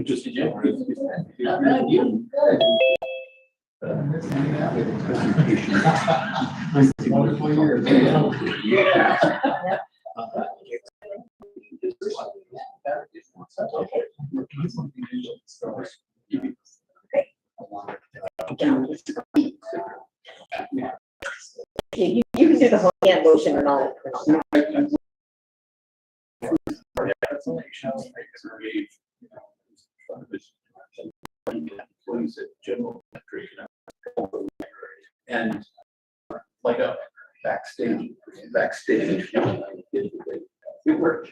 Just a general. Wonderful year. Yeah. You can do the whole hand motion and all. And like a backstage, it worked.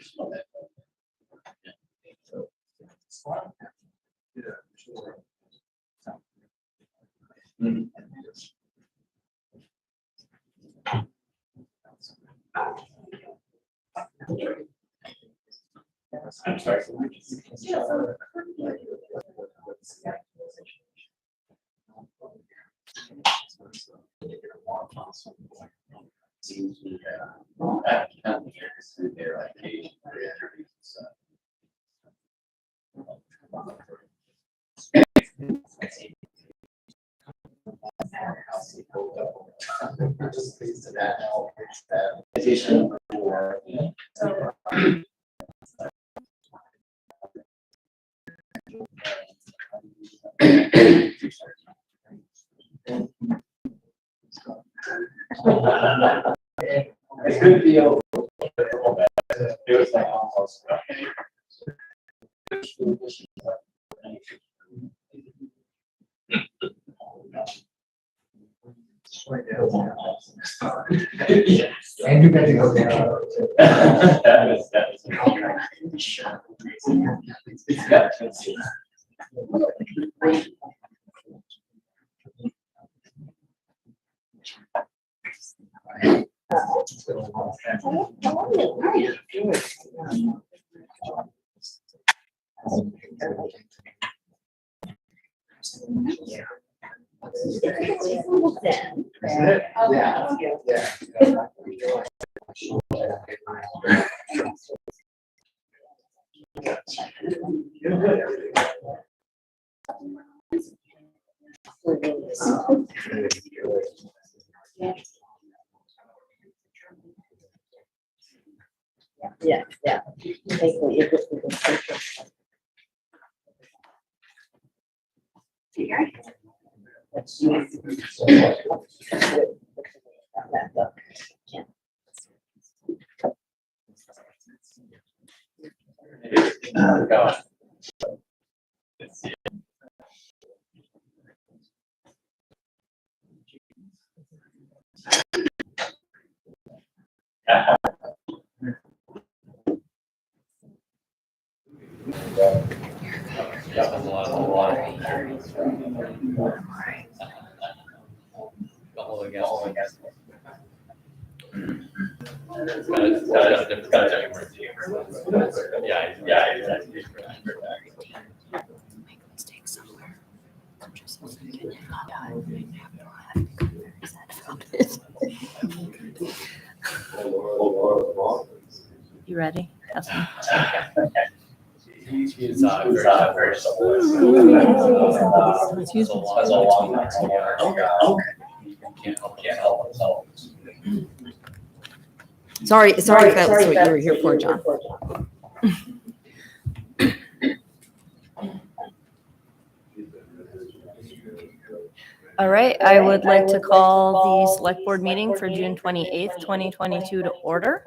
I'm sorry. It could be over. It was like almost. And you got to go down. That is. Yeah. Thankfully, it was Oh, gosh. You ready? He's very supple. Can't help himself. Sorry if that was what you were here for, John. All right, I would like to call the select board meeting for June 28th, 2022 to order.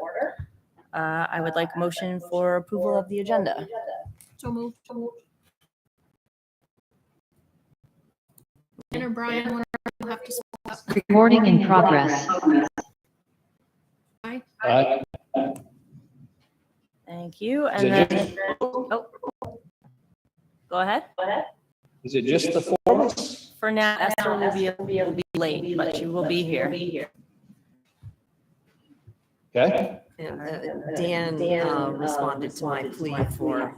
I would like a motion for approval of the agenda. So moved. Or Brian, whenever you have to speak up. Recording in progress. Aye. Thank you. And then, go ahead. Is it just the four of us? For now, Esther will be late, but she will be here. Okay. Dan responded to my plea for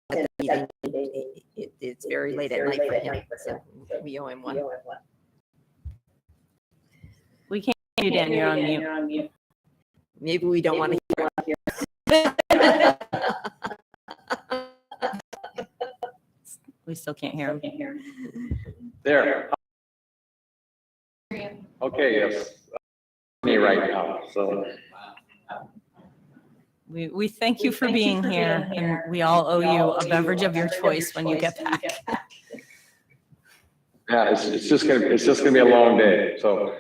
the meeting. It's very late at night for him, so we owe him one. We can't do Dan, you're on mute. Maybe we don't want to hear it. still can't hear him. There. Okay, yes. Me right now, so. We thank you for being here, and we all owe you a beverage of your choice when you get back. Yeah, it's just gonna be a long day, so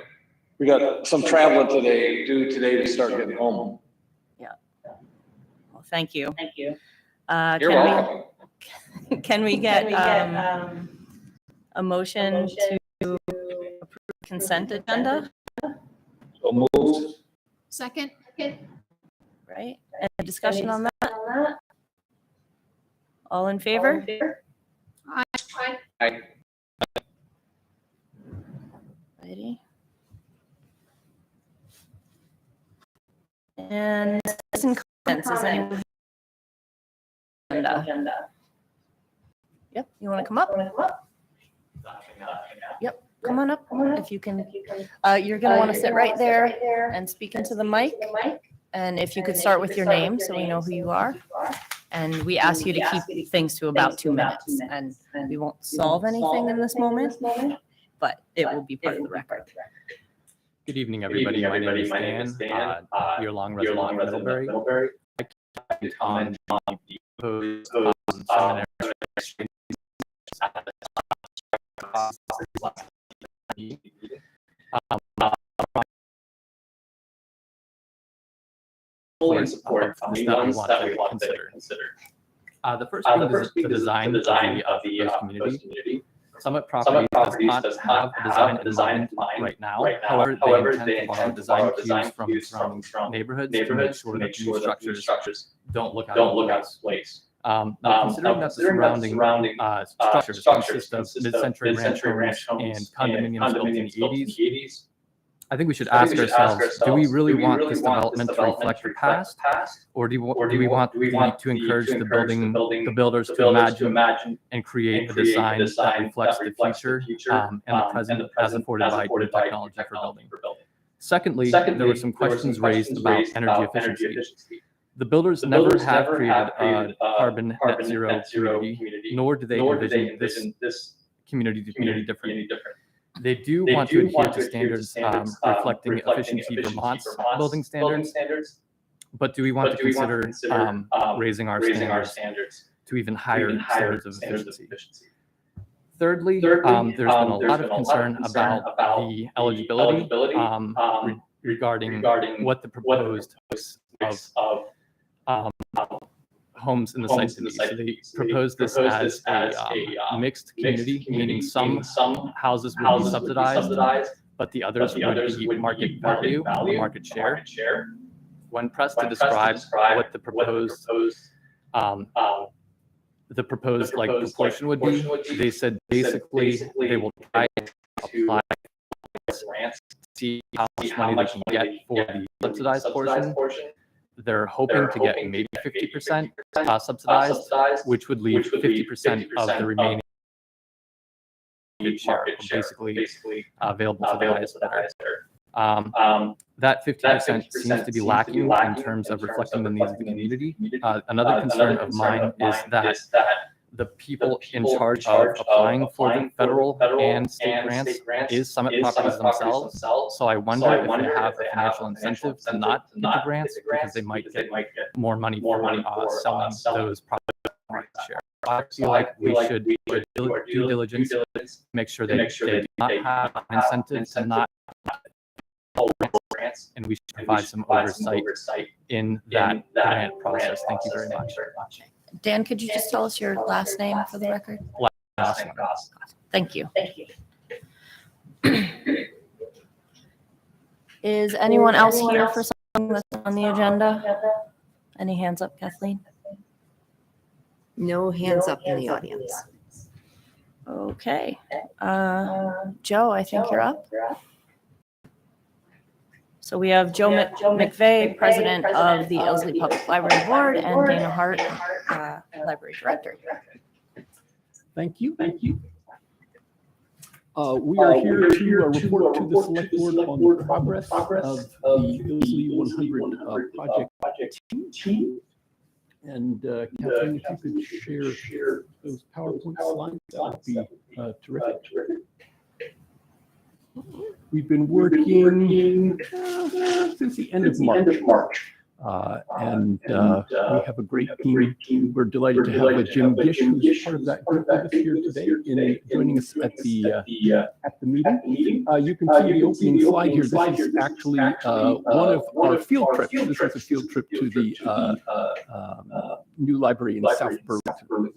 we got some traveling today, due today to start getting home. Well, thank you. you. You're welcome. Can we get a motion to approve consent agenda, So moved. Second? right? Any discussion on that? All in favor? Aye. Righty. And citizen comments, is anyone? Agenda. Yep, you want to come up? Yep, come on up if you can. You're going to want to sit right there and speak into the mic. And if you could start with your name so we know who you are. And we ask you to keep things to about 2 minutes. And we won't solve anything in this moment, but it will be part of the record. Good evening, everybody. My name is Dan, year-long resident of Middlebury. I can comment on the proposed seminary. Fully in support of the ones that we want to consider. The first being the design of the host community. Summit Properties does not have a design in mind right now. However, they intend to borrow design cues from surrounding neighborhoods to make sure that the new structures don't look out of place. Now, considering that the surrounding structures consist of mid-century ranch homes and condominiums built in the 80s, I think we should ask ourselves, do we really want this development to reflect the past? Or do we want to encourage the builders to imagine and create a design that reflects the future and the present as afforded by new technology for building? Secondly, there were some questions raised about energy efficiency. The builders never have created a carbon net zero community, nor do they envision this community to be any different. They do want to adhere to standards reflecting Efficiency Vermont's building standards, but do we want to consider raising our standards to even higher standards of efficiency? Thirdly, there's been a lot of concern about the eligibility regarding what the proposed of homes in the site to be. So they propose this as a mixed community, meaning some houses would be subsidized, but the others would be market value or market share. When pressed to describe what the proposed like proportion would be, they said basically they will try to apply grants, see how much money they can get for the subsidized portion. They're hoping to get maybe 50% subsidized, which would leave 50% of the remaining market share, basically available to the highest bidder. That 50% seems to be lacking in terms of reflecting the needs of the community. Another concern of mine is that the people in charge of applying for the federal and state grants is Summit Properties themselves. So I wonder if they have a financial incentive to not get the grants because they might get more money for selling those products market share. I feel like we should do due diligence, make sure they do not have an incentive to not grants, and we should provide some oversight in that grant process. Thank you very much. Dan, could you just tell us your last name for the record? Thank you. Is anyone else here for something that's on the agenda? Any hands up, Kathleen? No hands up in the audience. Okay. Joe, I think you're up. So we have Joe McVeigh, President of the Ilsley Public Library Board, and Dana Hart, Library Director. Thank you. We are here to report to the Select Board on the progress of the Ilsley 100 project team. And Kathleen, if you could share those PowerPoint slides, that would be terrific. We've been working since the end of March. And we have a great team. We're delighted to have Jim Gish, who's part of that group with us here today, joining us at the meeting. You can see the opening slide here. This is actually one of our field trips. This is a field trip to the new library in South Burlington.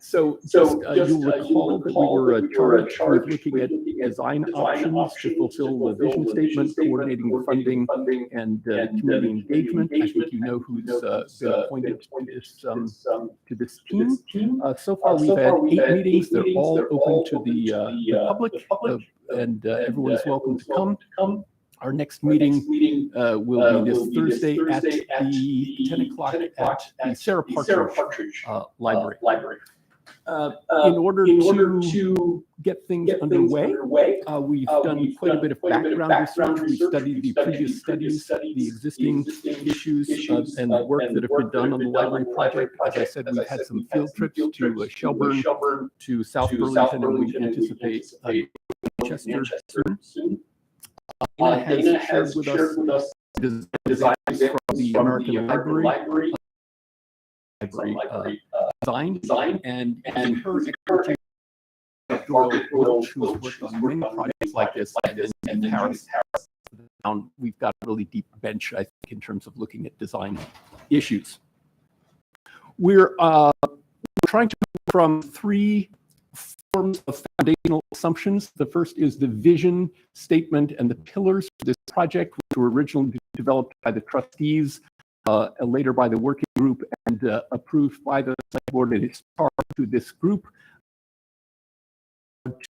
So you'll recall that we were charged with looking at design options to fulfill the vision statement, coordinating funding and community engagement. I think you know who's been appointed to this team. So far, we've had 8 meetings. They're all open to the public, and everyone is welcome to come. Our next meeting will be this Thursday at the 10 o'clock at the Sarah Partridge Library. In order to get things underway, we've done quite a bit of background research. We've studied the previous studies, the existing issues, and the work that have been done on the library project. As I said, we've had some field trips to Shelburne, to South Burlington, and we anticipate Chester soon. Anna has shared with us designs from the American Library design, and her expertise, who's worked on many projects like this in Paris. We've got a really deep bench, I think, in terms of looking at design issues. We're trying to move from 3 forms of foundational assumptions. The first is the vision statement and the pillars for this project, which were originally developed by the trustees, later by the working group, and approved by the select board, and it's part to this group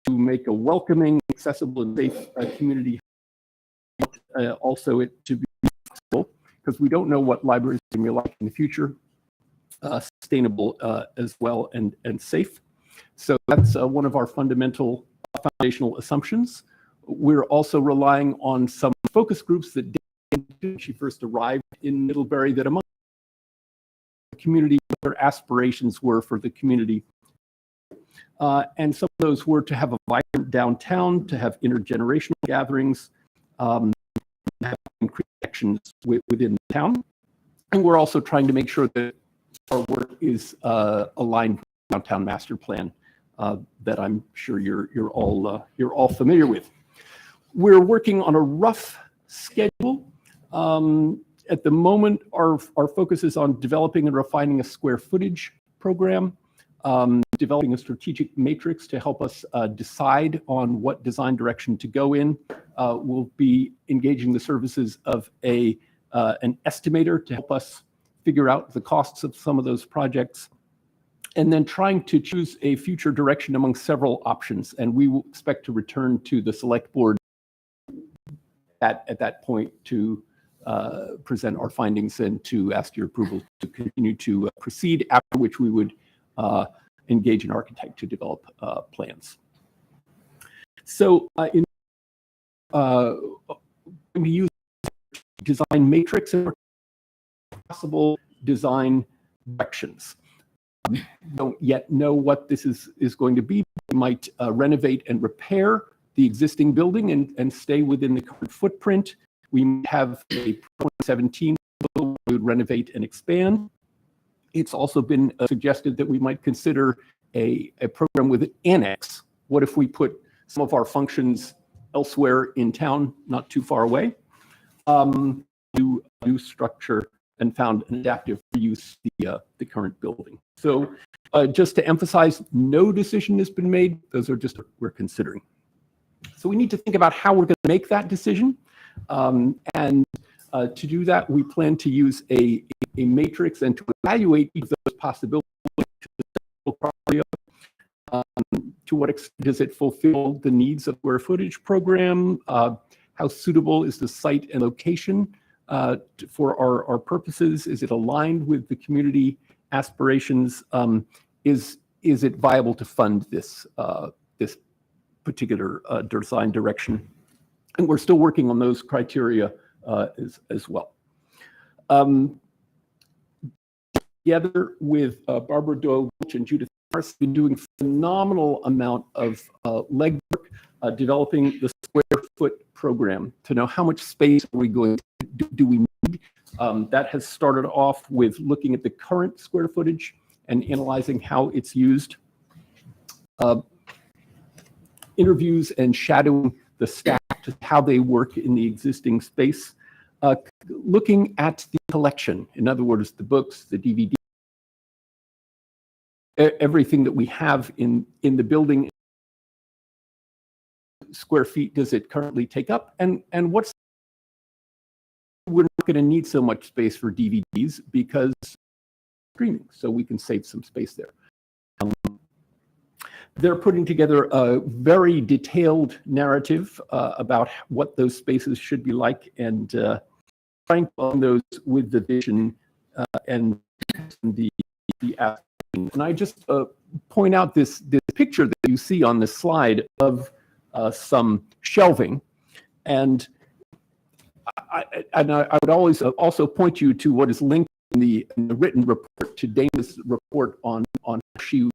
to make a welcoming, accessible, and safe community. Also, it to be flexible, because we don't know what libraries are going to be like in the future, sustainable as well, and safe. So that's one of our fundamental foundational assumptions. We're also relying on some focus groups that she first arrived in Middlebury, that among the community, what their aspirations were for the community. And some of those were to have a vibrant downtown, to have intergenerational gatherings, have connections within the town. And we're also trying to make sure that our work is aligned with the downtown master plan that I'm sure you're all familiar with. We're working on a rough schedule. At the moment, our focus is on developing and refining a square footage program, developing a strategic matrix to help us decide on what design direction to go in. We'll be engaging the services of an estimator to help us figure out the costs of some of those projects, and then trying to choose a future direction among several options. And we will expect to return to the select board at that point to present our findings and to ask your approval to continue to proceed, after which we would engage an architect to develop plans. So we use design matrix and possible design directions. We don't yet know what this is going to be. We might renovate and repair the existing building and stay within the current footprint. We might have a 2017 building we would renovate and expand. It's also been suggested that we might consider a program with an annex. What if we put some of our functions elsewhere in town, not too far away, do a new structure and found an adaptive reuse the current building. So just to emphasize, no decision has been made. Those are just what we're considering. So we need to think about how we're going to make that decision. And to do that, we plan to use a matrix and to evaluate each of those possibilities to what extent does it fulfill the needs of square footage program? How suitable is the site and location for our purposes? Is it aligned with the community aspirations? Is it viable to fund this particular design direction? And we're still working on those criteria as well. together with Barbara Doyle Welch and Judith Morris, been doing phenomenal amount of legwork developing the square foot program to know how much space are we going to do we need. That has started off with looking at the current square footage and analyzing how it's used. Interviews and shadowing the staff to how they work in the existing space. Looking at the collection, in other words, the books, the DVD, everything that we have in the building. Square feet does it currently take up, and what's, we're not going to need so much space for DVDs because streaming, so we can save some space there. They're putting together a very detailed narrative about what those spaces should be like, and trying to on those with the vision and the app. And I just point out this picture that you see on this slide of some shelving, and I would always also point you to what is linked in the written report to Dana's report on how she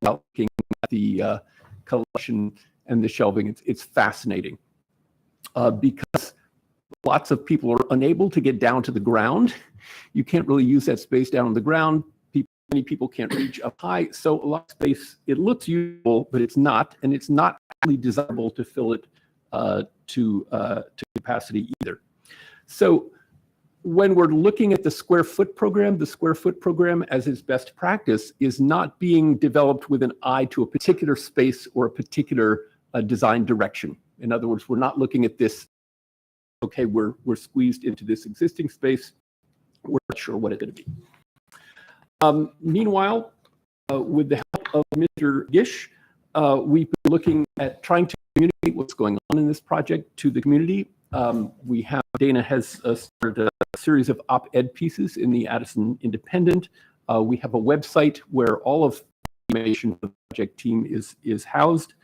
looking at the collection and the shelving. It's fascinating because lots of people are unable to get down to the ground. You can't really use that space down on the ground. Many people can't reach up high, so a lot of space, it looks useful, but it's not, and it's not actually desirable to fill it to capacity either. So when we're looking at the square foot program as its best practice is not being developed with an eye to a particular space or a particular design direction. In other words, we're not looking at this, okay, we're squeezed into this existing space, we're not sure what it's going to be. Meanwhile, with the help of Mr. Gish, we've been looking at trying to communicate what's going on in this project to the community. Dana has started a series of op-ed pieces in the Addison Independent. We have a website where all of the information for the project team is housed.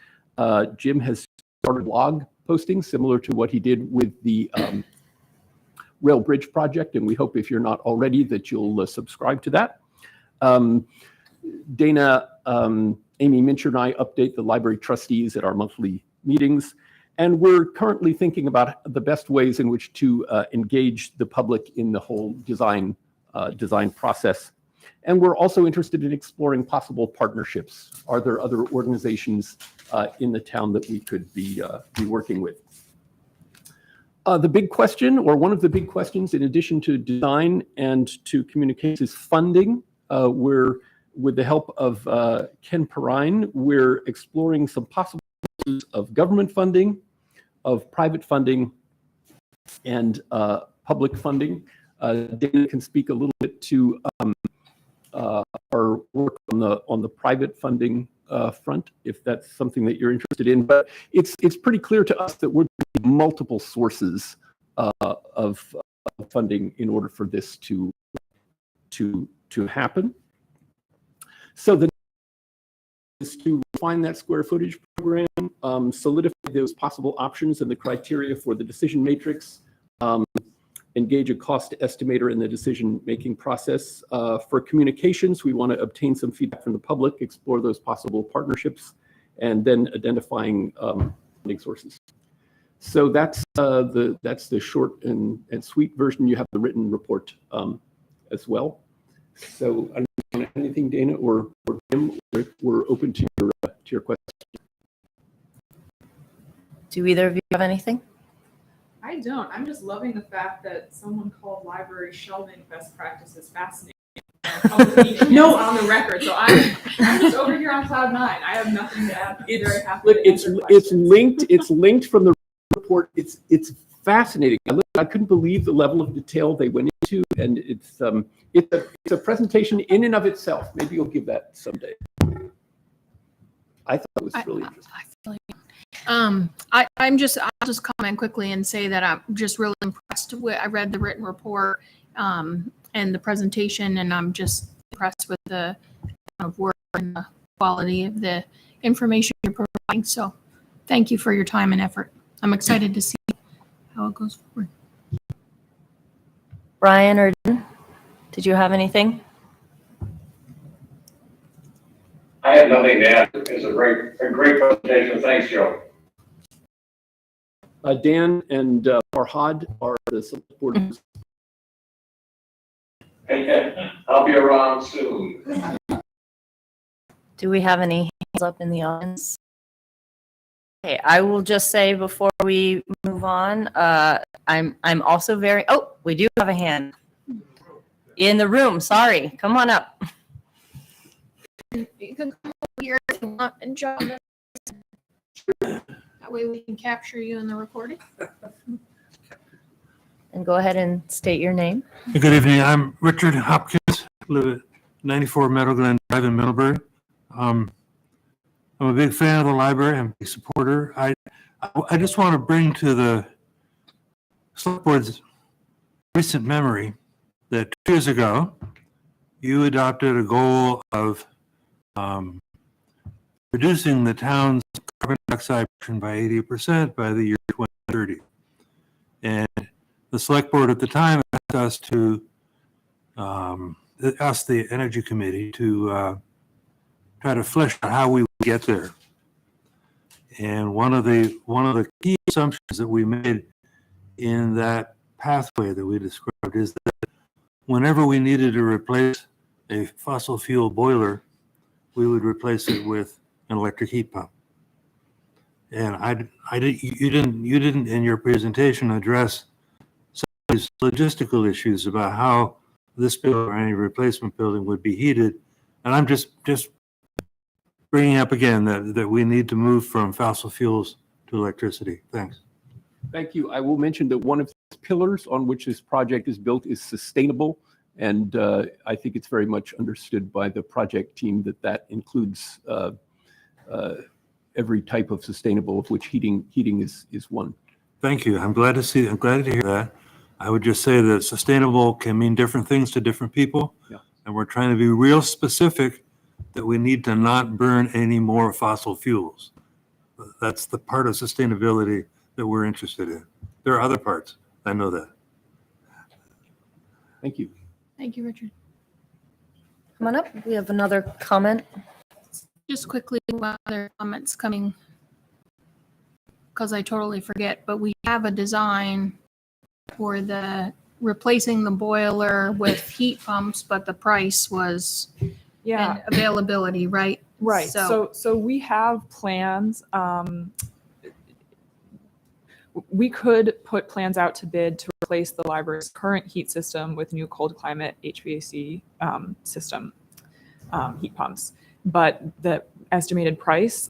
Jim has started blog postings similar to what he did with the Rail Bridge project, and we hope if you're not already that you'll subscribe to that. Dana, Amy Mincher and I update the library trustees at our monthly meetings, and we're currently thinking about the best ways in which to engage the public in the whole design process. And we're also interested in exploring possible partnerships. Are there other organizations in the town that we could be working with? The big question, or one of the big questions, in addition to design and to communications, is funding. We're, with the help of Ken Perrine, we're exploring some possibilities of government funding, of private funding, and public funding. Dana can speak a little bit to our work on the private funding front, if that's something that you're interested in. But it's pretty clear to us that we're going to need multiple sources of funding in order for this to happen. So the is to refine that square footage program, solidify those possible options and the criteria for the decision matrix, engage a cost estimator in the decision-making process. For communications, we want to obtain some feedback from the public, explore those possible partnerships, and then identifying funding sources. So that's the short and sweet version. You have the written report as well. So I don't know, anything, Dana or Jim, we're open to your questions. Do either of you have anything? I don't. I'm just loving the fact that someone called library shelving best practices fascinating. No, on the record. So I'm just over here on cloud nine. I have nothing to add. Very happy to answer questions. It's linked from the report. It's fascinating. I couldn't believe the level of detail they went into, and it's a presentation in and of itself. Maybe you'll give that someday. I thought it was really interesting. I'll just comment quickly and say that I'm just really impressed with, I read the written report and the presentation, and I'm just impressed with the amount of work and the quality of the information you're providing. So thank you for your time and effort. I'm excited to see how it goes forward. Brian or Jen? Did you have anything? I have nothing to add. It's a great presentation. Thanks, Joe. Dan and Farhad are the select board. I'll be around soon. Do we have any hands up in the audience? Okay, I will just say before we move on, I'm also very, oh, we do have a hand in the room. Sorry, come on up. You can come over here if you want and join us. That way we can capture you in the recording. And go ahead and state your name. Good evening. I'm Richard Hopkins, live at 94 Meadow Glen Drive in Middlebury. I'm a big fan of the library. I'm a big supporter. I just want to bring to the select board's recent memory that 2 years ago, you adopted a goal of reducing the town's carbon dioxide emission by 80% by the year 2030. And the select board at the time asked us to ask the energy committee to try to flesh out how we would get there. And one of the key assumptions that we made in that pathway that we described is that whenever we needed to replace a fossil fuel boiler, we would replace it with an electric heat pump. And you didn't in your presentation address some of these logistical issues about how this building or any replacement building would be heated. And I'm just bringing up again that we need to move from fossil fuels to electricity. Thanks. Thank you. I will mention that one of the pillars on which this project is built is sustainable. And I think it's very much understood by the project team that includes every type of sustainable, of which heating is one. Thank you. I'm glad to hear that. I would just say that sustainable can mean different things to different people. Yeah. And we're trying to be real specific that we need to not burn any more fossil fuels. That's the part of sustainability that we're interested in. There are other parts. I know that. Thank you. Thank you, Richard. Come on up. We have another comment. Just quickly, while other comments coming, because I totally forget, but we have a design for the replacing the boiler with heat pumps, but the price was Yeah. and availability, right? Right. So- So we have plans. We could put plans out to bid to replace the library's current heat system with new cold climate HVAC system heat pumps. But the estimated price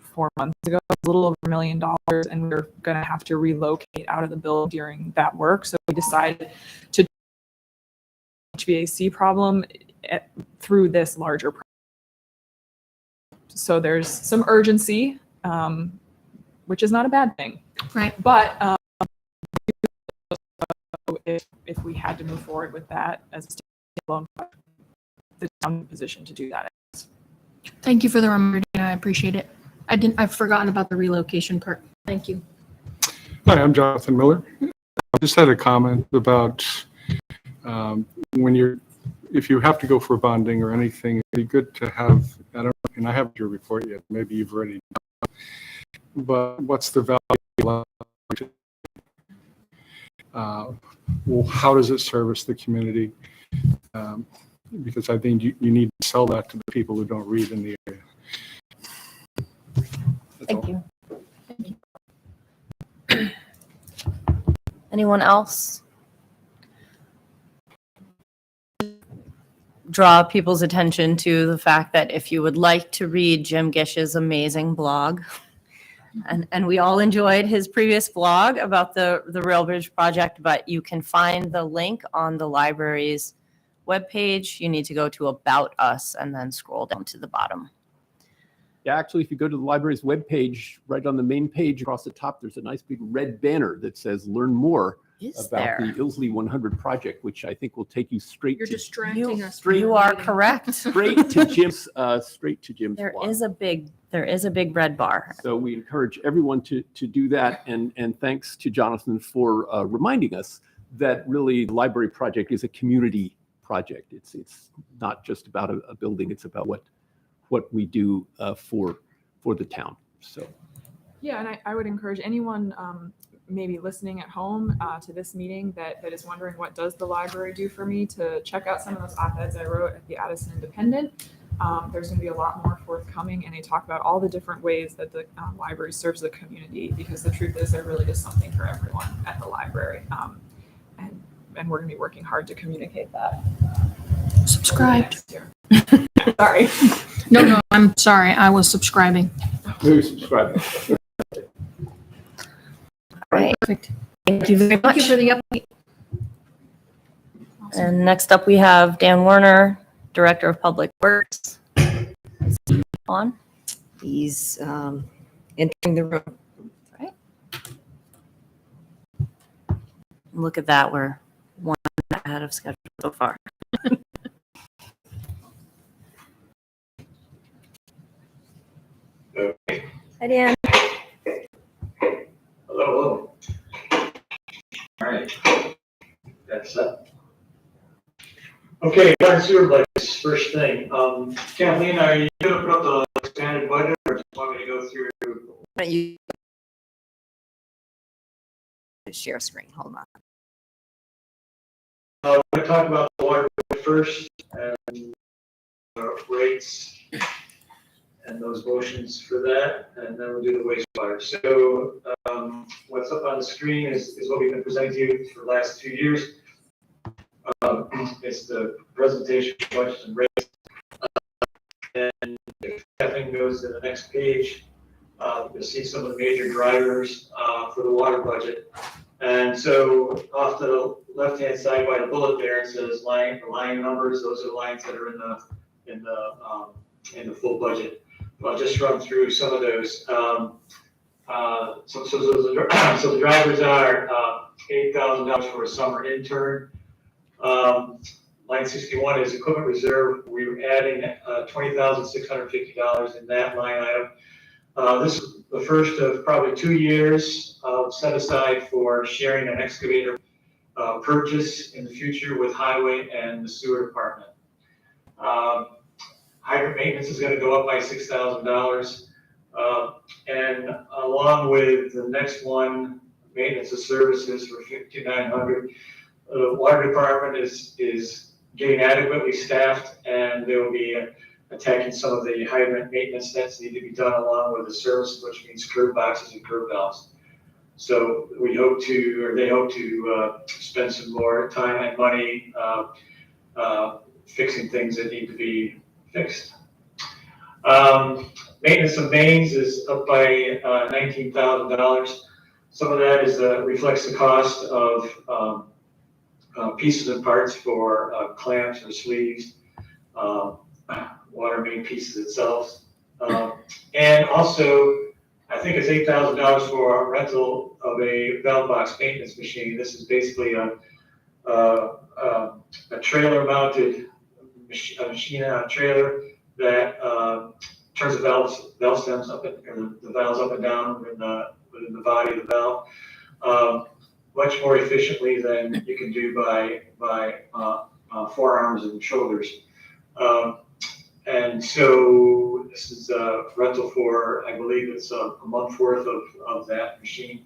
4 months ago was a little over $1 million, and we were going to have to relocate out of the building during that work. So we decided to HVAC problem through this larger project. So there's some urgency, which is not a bad thing. Right. But if we had to move forward with that as a standalone, the town position to do that. Thank you for the reminder. I appreciate it. I've forgotten about the relocation part. Thank you. Hi, I'm Jonathan Miller. I just had a comment about if you have to go for bonding or anything, it'd be good to have, I don't know, and I haven't your report yet, maybe you've already done, but what's the value? Well, how does it service the community? Because I think you need to sell that to the people who don't read in the area. Thank you. Thank you. Anyone else? Draw people's attention to the fact that if you would like to read Jim Gish's amazing blog, and we all enjoyed his previous blog about the Rail Bridge project, but you can find the link on the library's webpage. You need to go to About Us and then scroll down to the bottom. Yeah, actually, if you go to the library's webpage, right on the main page across the top, there's a nice big red banner that says "Learn more" about the Ilsley 100 project, which I think will take you straight You're to distracting us. You are correct. straight to Jim's There blog. is a big red bar. So we encourage everyone to do that, and thanks to Jonathan for reminding us that really the library project is a community project. It's not just about a building. It's about what we do for the town. So. Yeah, and I would encourage anyone maybe listening at home to this meeting that is wondering what does the library do for me, to check out some of those op-eds I wrote at the Addison Independent. There's going to be a lot more forthcoming, and they talk about all the different ways that the library serves the community, because the truth is there really is something for everyone at the library. And we're going to be working hard to communicate that. Subscribed. Sorry. No, I'm sorry. I was subscribing. Who's subscribing? Right. Perfect. Thank you very Thank you much. for the update. And next up, we have Dan Werner, Director of Public Works. On. He's entering the room. Right. Look at that. We're one ahead of schedule so far. Hi, Dan. Hello. All right. That's okay, water and sewer budgets, first thing. Kathleen, are you gonna put up the expanded budget, or do you want me to go through? Why don't you share screen? Hold on. We're gonna talk about the water budget first, and rates, and those motions for that, and then we'll do the wastewater. So what's up on the screen is what we've been presenting to you for the last 2 years. It's the presentation of budgets and rates. And if Kathleen goes to the next page, you'll see some of the major drivers for the water budget. And so off to the left-hand side by the bullet there, it says line numbers. Those are the lines that are in the full budget. I'll just run through some of those. So the drivers are $8,000 for a summer intern. Line 61 is equipment reserve. We were adding $20,650 in that line item. This is the first of probably 2 years set aside for sharing an excavator purchase in the future with highway and the sewer department. Hydrant maintenance is going to go up by $6,000. And along with the next one, maintenance of services for $5,900. The water department is getting adequately staffed, and they will be attacking some of the hydrant maintenance that need to be done along with the service, which means curb boxes and curb valves. So they hope to spend some more time and money fixing things that need to be fixed. Maintenance of mains is up by $19,000. Some of that reflects the cost of pieces and parts for clamps or sleeves, water main pieces itself. And also, I think it's $8,000 for a rental of a valve box maintenance machine. This is basically a trailer mounted machine on a trailer that turns the valve stems up and the valves up and down within the body of the valve. Much more efficiently than you can do by forearms and shoulders. And so this is a rental for, I believe it's a month worth of that machine.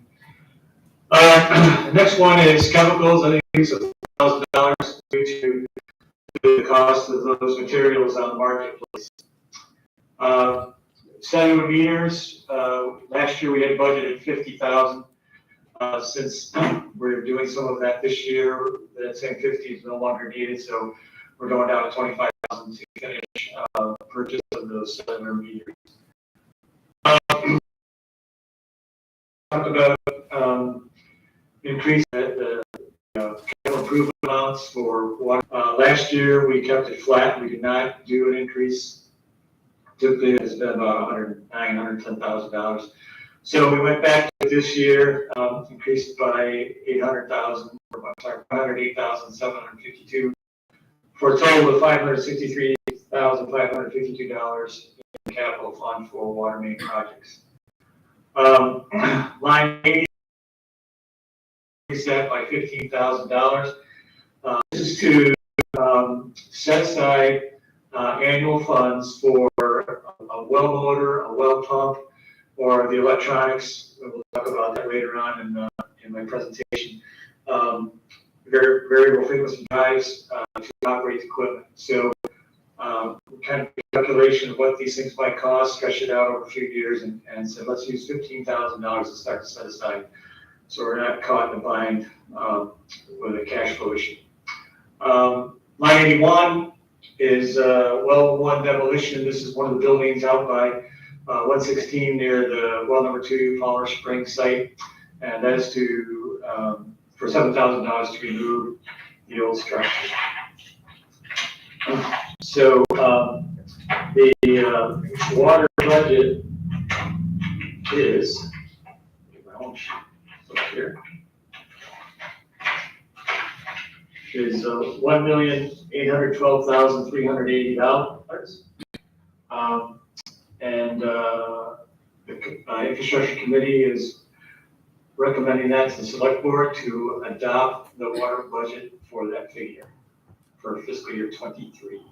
The next one is chemicals. I think it's $1,000 due to the cost of those materials on the marketplace. Cellular meters, last year we had budgeted $50,000. Since we're doing some of that this year, that same 50 is no longer needed, so we're going down to 25,000 to finish purchase of those cellular meters. Talk about increase the capital improvement amounts for water. Last year we kept it flat. We did not do an increase. Typically it's been about $110,000. So we went back to this year, increased by $108,752 for a total of $563,552 in capital fund for water main projects. Line 80 increase that by $15,000. This is to set aside annual funds for a well motor, a well pump, or the electronics. We'll talk about that later on in my presentation. Variable frequency drives to operate the equipment. So kind of calculation of what these things might cost, stretch it out over a few years, and said, let's use $15,000 to start to set aside, so we're not caught in a bind with a cash flow issue. Line 81 is well one demolition. This is one of the buildings out by 116 near the well number 2 Palmer Springs site, and that is to for $7,000 to remove the old structure. So the water budget is, my own sheet up here, is $1,812,380. And the infrastructure committee is recommending that to the select board to adopt the water budget for that figure for fiscal year 23.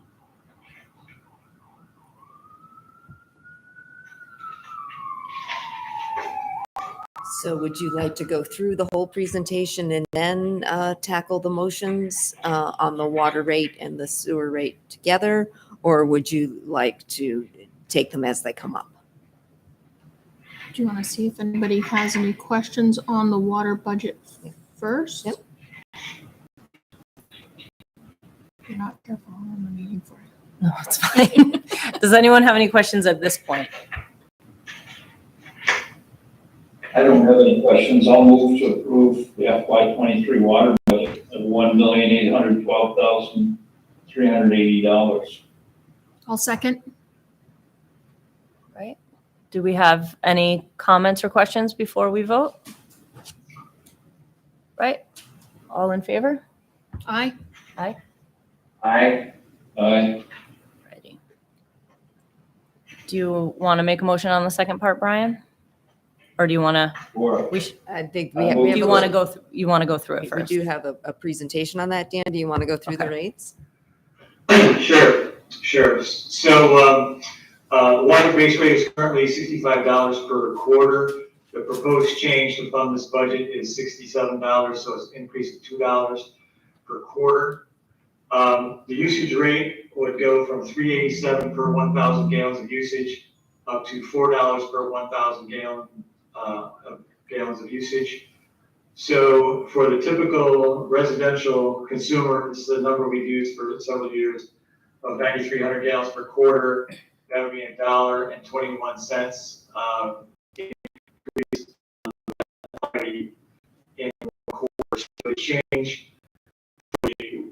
So would you like to go through the whole presentation and then tackle the motions on the water rate and the sewer rate together? Or would you like to take them as they come up? Do you want to see if anybody has any questions on the water budget first? Yep. If you're not careful, I'm in the meeting for it. No, it's fine. Does anyone have any questions at this point? I don't have any questions. I'll move to approve the FY23 water budget of $1,812,380. I'll second. Right. Do we have any comments or questions before we vote? Right. All in favor? Aye. Aye. Aye. Aye. Ready. Do you want to make a motion on the second part, Brian? Or do you want to? Sure. I think we we have- have. Do you want to go? You want to go through it We first? do have a presentation on that, Dan. Do you want to go through the Okay. rates? Sure. So the water base rate is currently $65 per quarter. The proposed change to fund this budget is $67, so it's an increase of $2 per quarter. The usage rate would go from $3.87 per 1,000 gallons of usage up to $4 per 1,000 gallons of usage. So for the typical residential consumer, this is the number we've used for several years, of 9,300 gallons per quarter, that would be $1.21 increase in quarter. So the change for the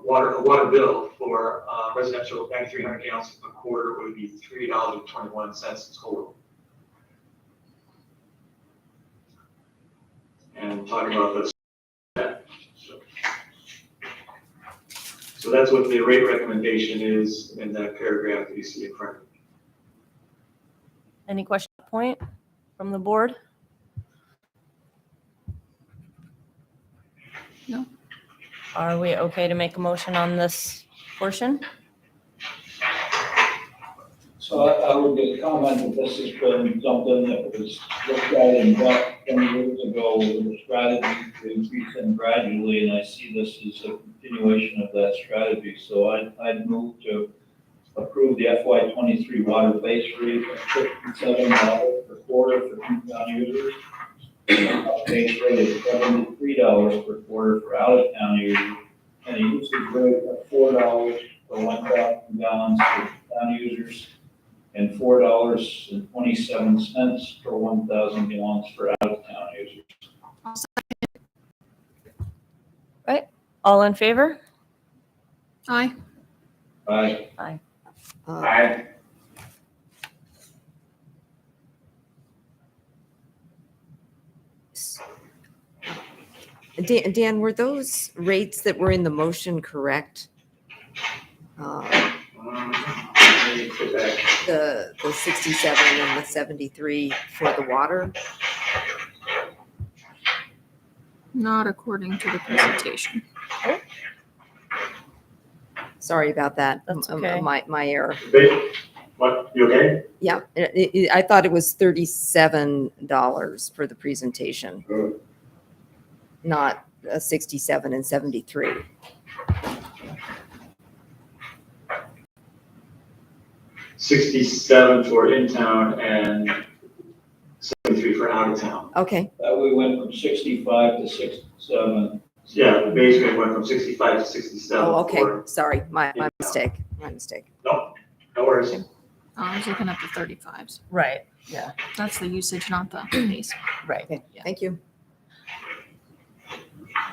water bill for residential 9,300 gallons per quarter would be $3.21 total. And talk about this. So that's what the rate recommendation is in that paragraph that you see in front of you. Any question point from the board? No. Are we okay to make a motion on this portion? So I would just comment that this has been something that was looked at in depth 20 years ago with a strategy to increase them gradually, and I see this as a continuation of that strategy. So I'd move to approve the FY23 water base rate of $57 per quarter for in-town users, and a base rate of $73 per quarter for out-of-town users, and a usage rate of $4 per 1,000 gallons for town users, and $4.27 per 1,000 gallons for out-of-town users. I'll second. Right. All in favor? Aye. Aye. Aye. Aye. Dan, were those rates that were in the motion correct? The 67 and the 73 for the water? Not according to the presentation. Sorry about that. That's okay. My error. What, you okay? Yeah, I thought it was $37 for the presentation, not 67 and 73. $67 for in-town and $73 for out-of-town. Okay, We went from 65 to 67. Yeah, basically it went from 65 to 67. oh, okay, for- sorry, my mistake, my mistake. No worries. Oh, I was looking at the 35s. Right, yeah, That's the usage, not the base. right. Okay, thank you.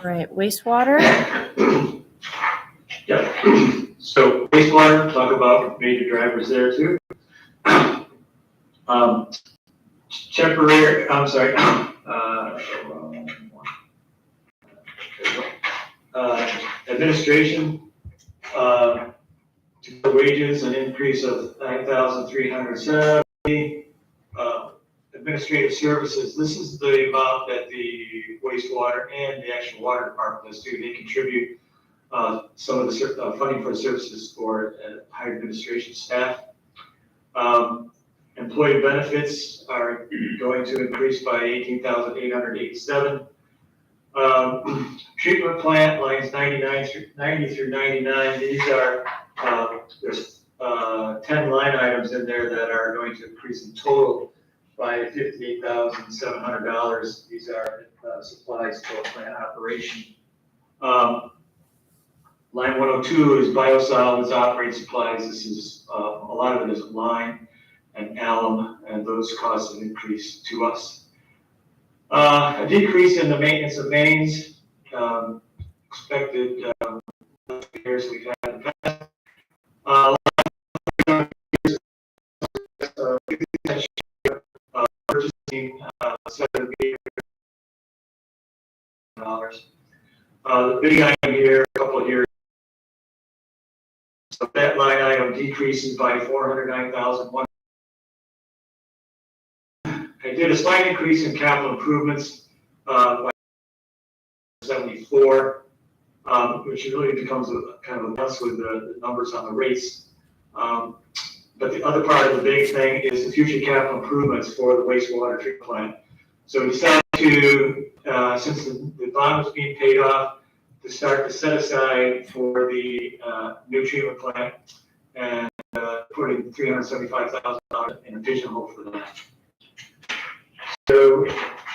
All right, wastewater. Yeah, so wastewater, talk about major drivers there too. Temporary, I'm sorry, administration, wages, an increase of 9,370. Administrative services, this is the amount that the wastewater and the actual water department does too. They contribute some of the funding for the services for higher administration staff. Employee benefits are going to increase by 18,887. Treatment plant lines 90 through 99. These are, there's 10 line items in there that are going to increase in total by $58,700. These are supplies for plant operation. Line 102 is biosolids operating supplies. This is, a lot of it is lime and alum, and those costs have increased to us. A decrease in the maintenance of mains, expected years we've had in the past. Purchasing $7 million. The big item here, a couple of years. So that line item decreases by $409,000. I did a slight increase in capital improvements by 74, which really becomes a kind of a mess with the numbers on the rates. But the other part of the big thing is the future capital improvements for the wastewater treatment plant. So we decided to, since the bond was being paid off, to start to set aside for the new treatment plant and putting $375,000 in a vision hole for that. So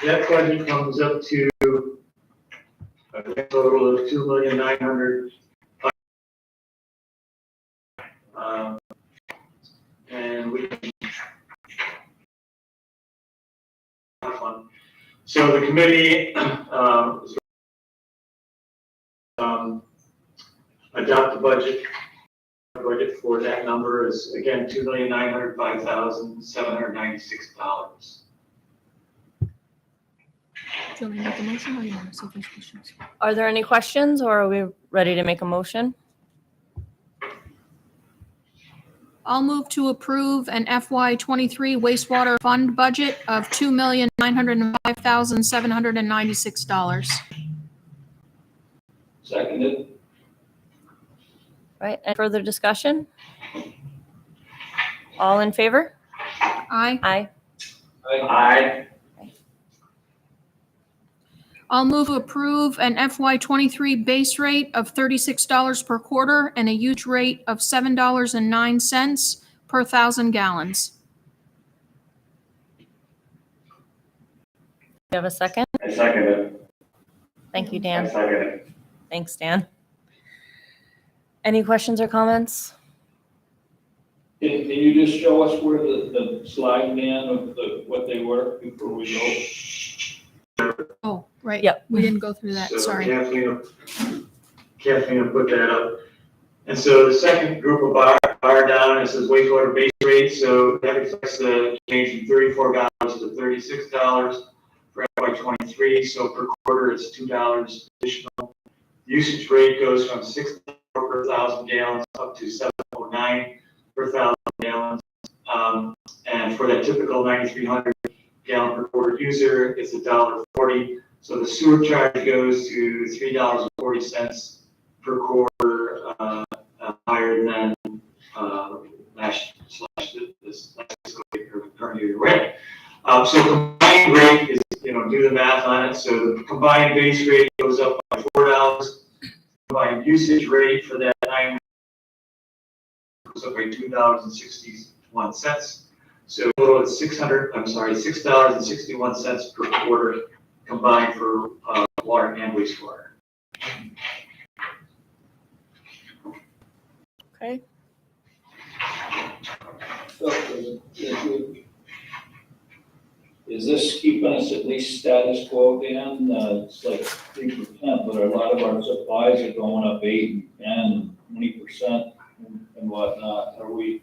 that budget comes up to a total of $2,900,000. And we so the committee adopt the budget. The budget for that number is again $2,905,796. Do you want me to make a motion or you want to see if there's questions? Are there any questions or are we ready to make a motion? I'll move to approve an FY23 wastewater fund budget of $2,905,796. Seconded. Right, and further discussion? All in favor? Aye. Aye. Aye. I'll move to approve an FY23 base rate of $36 per quarter and a use rate of $7.09 per 1,000 gallons. You have a second? I second it. Thank you, I Dan. second it. Thanks, Dan. Any questions or comments? Can you just show us where the slide, Dan, of what they were before we go? Oh, right. Yep. We didn't go through that, So sorry. Kathleen will put that up. And so the second group of bar down, it says wastewater base rate. So that reflects the change from $34 to $36 for FY23. So per quarter, it's $2 additional. Usage rate goes from 6 per 1,000 gallons up to 709 per 1,000 gallons. And for that typical 9,300 gallon per quarter user, it's $1.40 So the sewer charge goes to $3.40 per quarter, higher than this last fiscal year, or current year rate. So combined rate is, do the math on it. So the combined base rate goes up by $4. Combined usage rate for that 9 goes up by $2.61. So total is $6.61 per quarter combined for water and wastewater. Okay. So is this keeping us at least status quo, Dan? It's like 3%, but a lot of our supplies are going up 8, 10, 20% and whatnot. Are we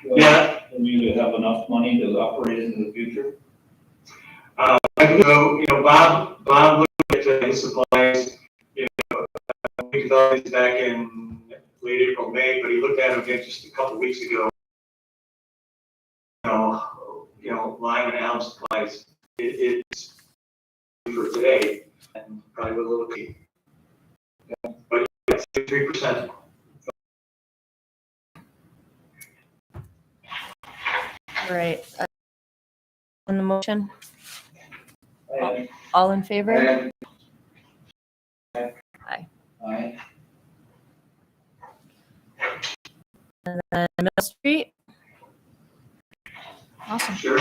continue to have enough money to operate into the future? So, Bob looked at his supplies, we developed these back in late April, May, but he looked at them again just a couple weeks ago. Lime and alum supplies, it's for today, and probably a little bit. But yeah, 3%. All right. On the motion? All in favor? Aye. Aye. And then Middle Street? Awesome. Sure.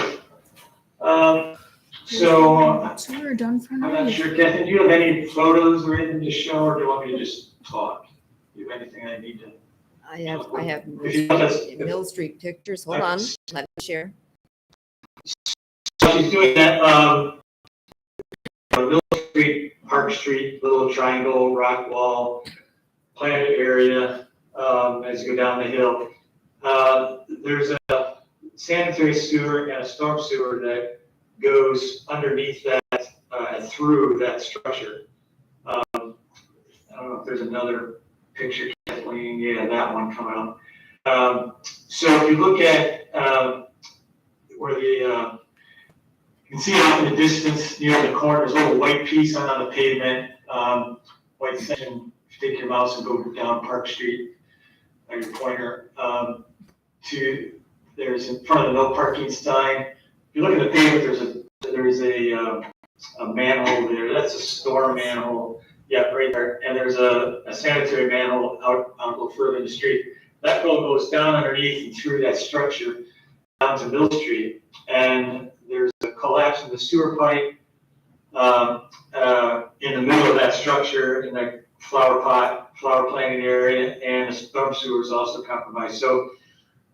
So we're done for I'm now. not sure, Catherine, do you have any photos or anything to show, or do you want me to just talk? Do you have anything I need to? I have Mill Street pictures. Hold on, let me share. So she's doing that, Mill Street, Park Street, little triangle, rock wall, planted area, as you go down the hill. There's a sanitary sewer and a storm sewer that goes underneath that, through that structure. I don't know if there's another picture, Kathleen. Yeah, that one coming up. So if you look at where the you can see it off in the distance near the corner, there's a little white piece on the pavement, white section. If you take your mouse and go down Park Street, on your pointer, there's in front of the no parking sign. If you look at the pavement, there's a manhole there. That's a storm manhole. Yeah, right there. And there's a sanitary manhole out a little further in the street. That road goes down underneath and through that structure down to Mill Street. And there's a collapse in the sewer pipe in the middle of that structure in the flower planting area, and the storm sewer is also compromised. So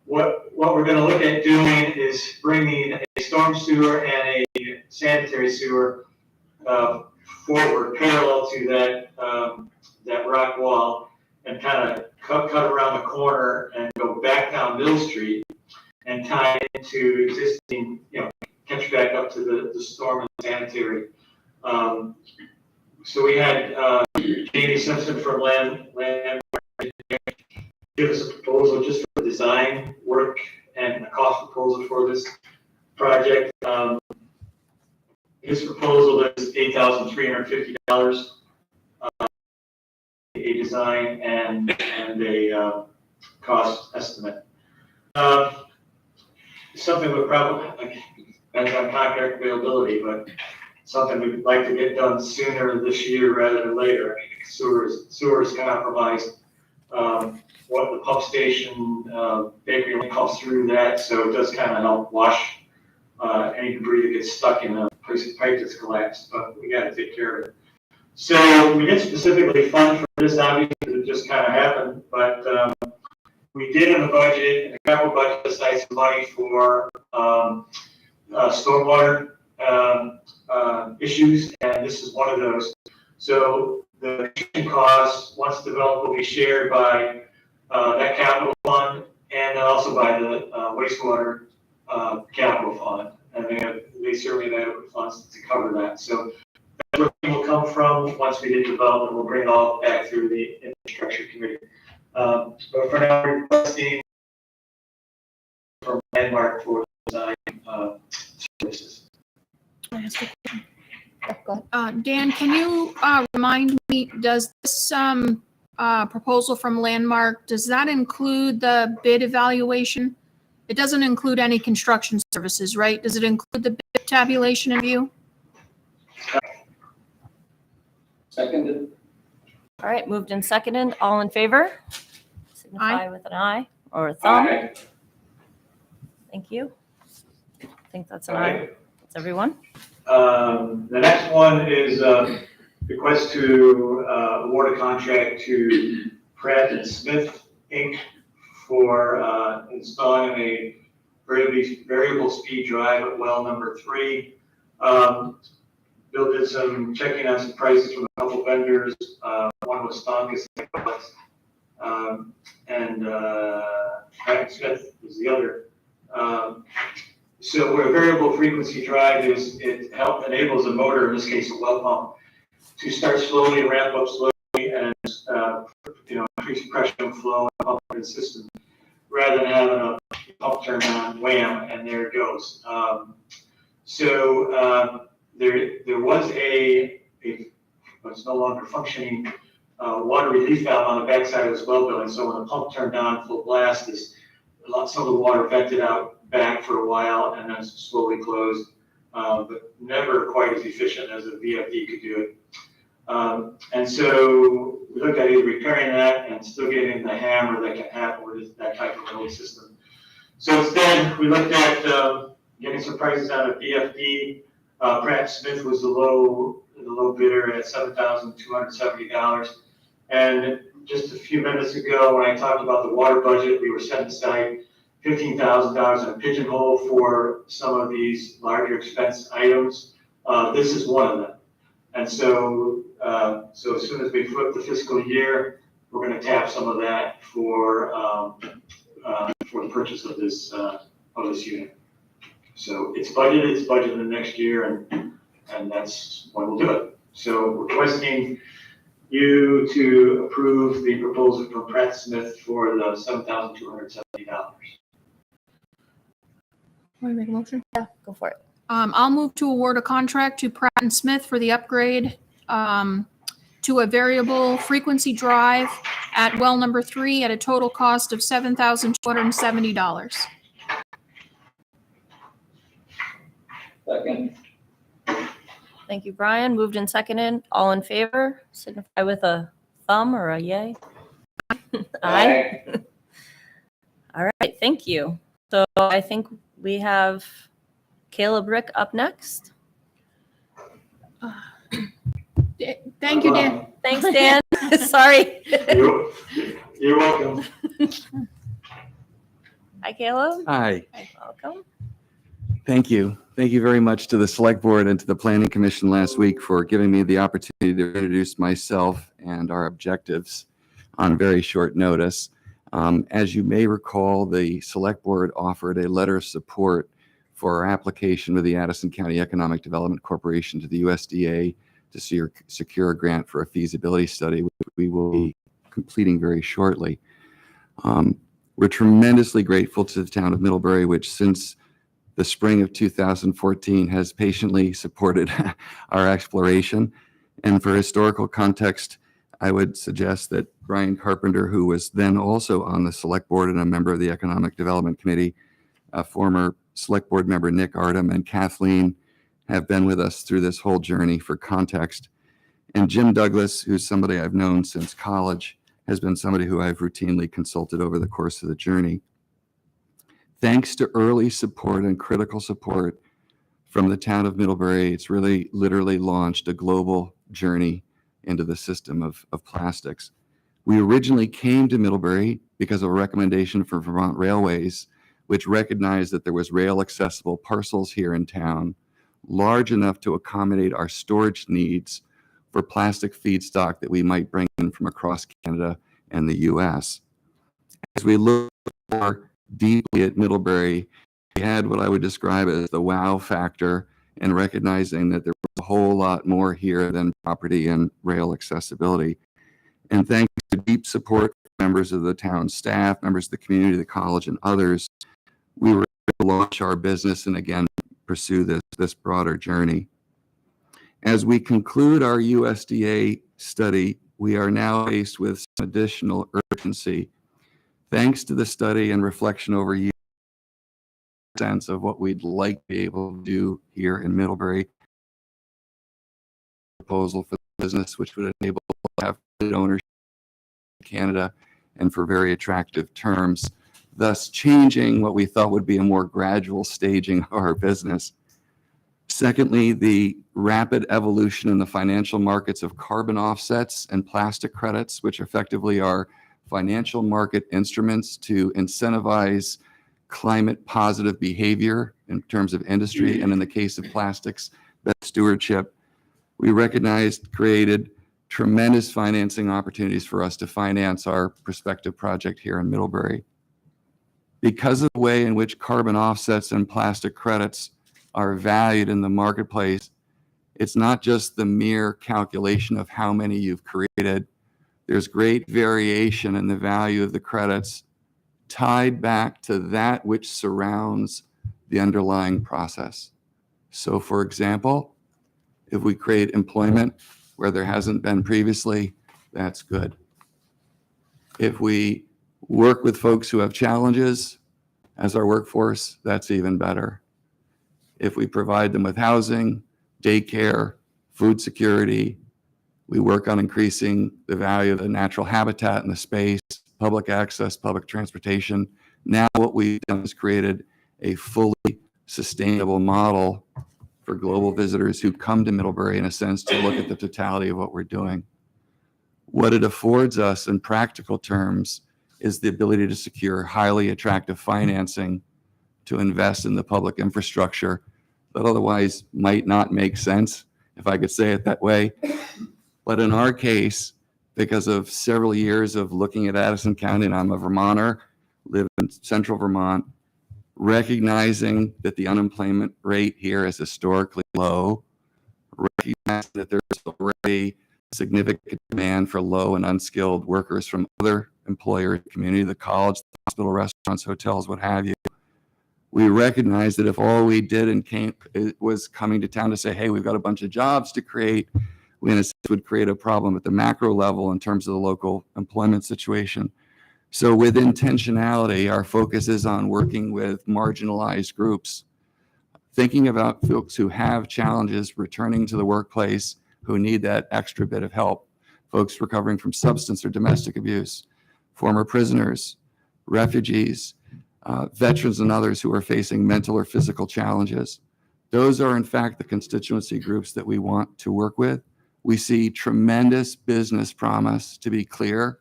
what we're going to look at doing is bringing a storm sewer and a sanitary sewer forward parallel to that rock wall, and kind of cut around the corner and go back down Mill Street and tie into existing, catch back up to the storm and the sanitary. So we had Jamie Simpson from Land give us a proposal just for design work and a cost proposal for this project. His proposal is $8,350, a design and a cost estimate. Something would probably depends on contract availability, but something we'd like to get done sooner this year rather than later. Sewer is compromised. What the pump station bakery only comes through that, so it does kind of help wash any debris that gets stuck in a pipe that's collapsed. But we got to take care of it. So we didn't specifically fund for this, obviously, it just kind of happened. But we did in the budget, in the capital budget, aside some money for stormwater issues, and this is one of those. So the costs, once developed, will be shared by that capital fund and also by the wastewater capital fund. And they certainly have adequate funds to cover that. So that's where it will come from. Once we get development, we'll bring it all back through the infrastructure committee. But for now, we're requesting from Landmark for design services. Go ahead. Dan, can you remind me, does this proposal from Landmark, does that include the bid evaluation? It doesn't include any construction services, right? Does it include the bid tabulation and view? Seconded. All right, moved and seconded. All in favor? Signify with an eye or a thumb. Aye. Thank you. I think that's an All eye. right. That's everyone. The next one is request to award a contract to Pratt and Smith, Inc. for installing a variable speed drive at well number 3. Bill did some checking on some prices from a couple vendors. One was Stonkus, and Pratt and Smith was the other. So where a variable frequency drive is, it enables a motor, in this case a well pump, to start slowly, ramp up slowly, and increase pressure and flow and pump in the system, rather than having a pump turn on, wham, and there it goes. There was it's no longer functioning water relief valve on the backside of this well building. So when the pump turned on full blast, some of the water vented out back for a while and then slowly closed, but never quite as efficient as a VFD could do it. And so we looked at either repairing that and still getting the hammer that can happen with that type of building system. So instead, we looked at getting some prices out of VFD. Pratt Smith was the low bidder at $7,270. And just a few minutes ago, when I talked about the water budget, we were setting aside $15,000 in a pigeonhole for some of these larger expense items. This is one of them. And so as soon as we flip the fiscal year, we're going to tap some of that for the purchase of this unit. So it's budgeted the next year, and that's when we'll do it. So requesting you to approve the proposal from Pratt Smith for the $7,270. Want to make a motion? Yeah, go for it. I'll move to award a contract to Pratt and Smith for the upgrade to a variable frequency drive at well number 3 at a total cost of $7,270. Second. Thank you, Brian. Moved and seconded. All in favor, signify with a thumb or a yay. Aye. All right, thank you. So I think we have Caleb Rick up next. Thank you, Dan. Thanks, Dan. Sorry. You're welcome. Hi, Caleb. Hi, Welcome. thank you. Thank you very much to the Select Board and to the Planning Commission last week for giving me the opportunity to introduce myself and our objectives on very short notice. As you may recall, the Select Board offered a letter of support for our application with the Addison County Economic Development Corporation to the USDA to secure a grant for a feasibility study, which we will be completing very shortly. We're tremendously grateful to the town of Middlebury, which since the spring of 2014 has patiently supported our exploration. And for historical context, I would suggest that Brian Carpenter, who was then also on the Select Board and a member of the Economic Development Committee, former Select Board member Nick Artem and Kathleen have been with us through this whole journey for context. And Jim Douglas, who's somebody I've known since college, has been somebody who I've routinely consulted over the course of the journey. Thanks to early support and critical support from the town of Middlebury, it's really literally launched a global journey into the system of plastics. We originally came to Middlebury because of a recommendation from Vermont Railways, which recognized that there was rail accessible parcels here in town, large enough to accommodate our storage needs for plastic feedstock that we might bring in from across Canada and the US. As we look more deeply at Middlebury, we had what I would describe as the wow factor, and recognizing that there was a whole lot more here than property and rail accessibility. And thanks to deep support from members of the town staff, members of the community, the college, and others, we were able to launch our business and again pursue this broader journey. As we conclude our USDA study, we are now faced with some additional urgency. Thanks to the study and reflection over years, sense of what we'd like to be able to do here in Middlebury. Proposal for the business, which would enable to have ownership in Canada and for very attractive terms, thus changing what we thought would be a more gradual staging of our business. Secondly, the rapid evolution in the financial markets of carbon offsets and plastic credits, which effectively are financial market instruments to incentivize climate positive behavior in terms of industry, and in the case of plastics, better stewardship. We recognized created tremendous financing opportunities for us to finance our prospective project here in Middlebury. Because of the way in which carbon offsets and plastic credits are valued in the marketplace, it's not just the mere calculation of how many you've created. There's great variation in the value of the credits tied back to that which surrounds the underlying process. So for example, if we create employment where there hasn't been previously, that's good. If we work with folks who have challenges as our workforce, that's even better. If we provide them with housing, daycare, food security, we work on increasing the value of the natural habitat in the space, public access, public transportation. Now what we've done is created a fully sustainable model for global visitors who come to Middlebury, in a sense, to look at the totality of what we're doing. What it affords us in practical terms is the ability to secure highly attractive financing to invest in the public infrastructure that otherwise might not make sense, if I could say it that way. But in our case, because of several years of looking at Addison County, and I'm a Vermonter, live in central Vermont, recognizing that the unemployment rate here is historically low, recognizing that there's already significant demand for low and unskilled workers from other employers, community, the college, the hospital, restaurants, hotels, what have you. We recognize that if all we did was coming to town to say, hey, we've got a bunch of jobs to create, we in a sense would create a problem at the macro level in terms of the local employment situation. So with intentionality, our focus is on working with marginalized groups, thinking about folks who have challenges returning to the workplace, who need that extra bit of help, folks recovering from substance or domestic abuse, former prisoners, refugees, veterans and others who are facing mental or physical challenges. Those are in fact the constituency groups that we want to work with. We see tremendous business promise, to be clear,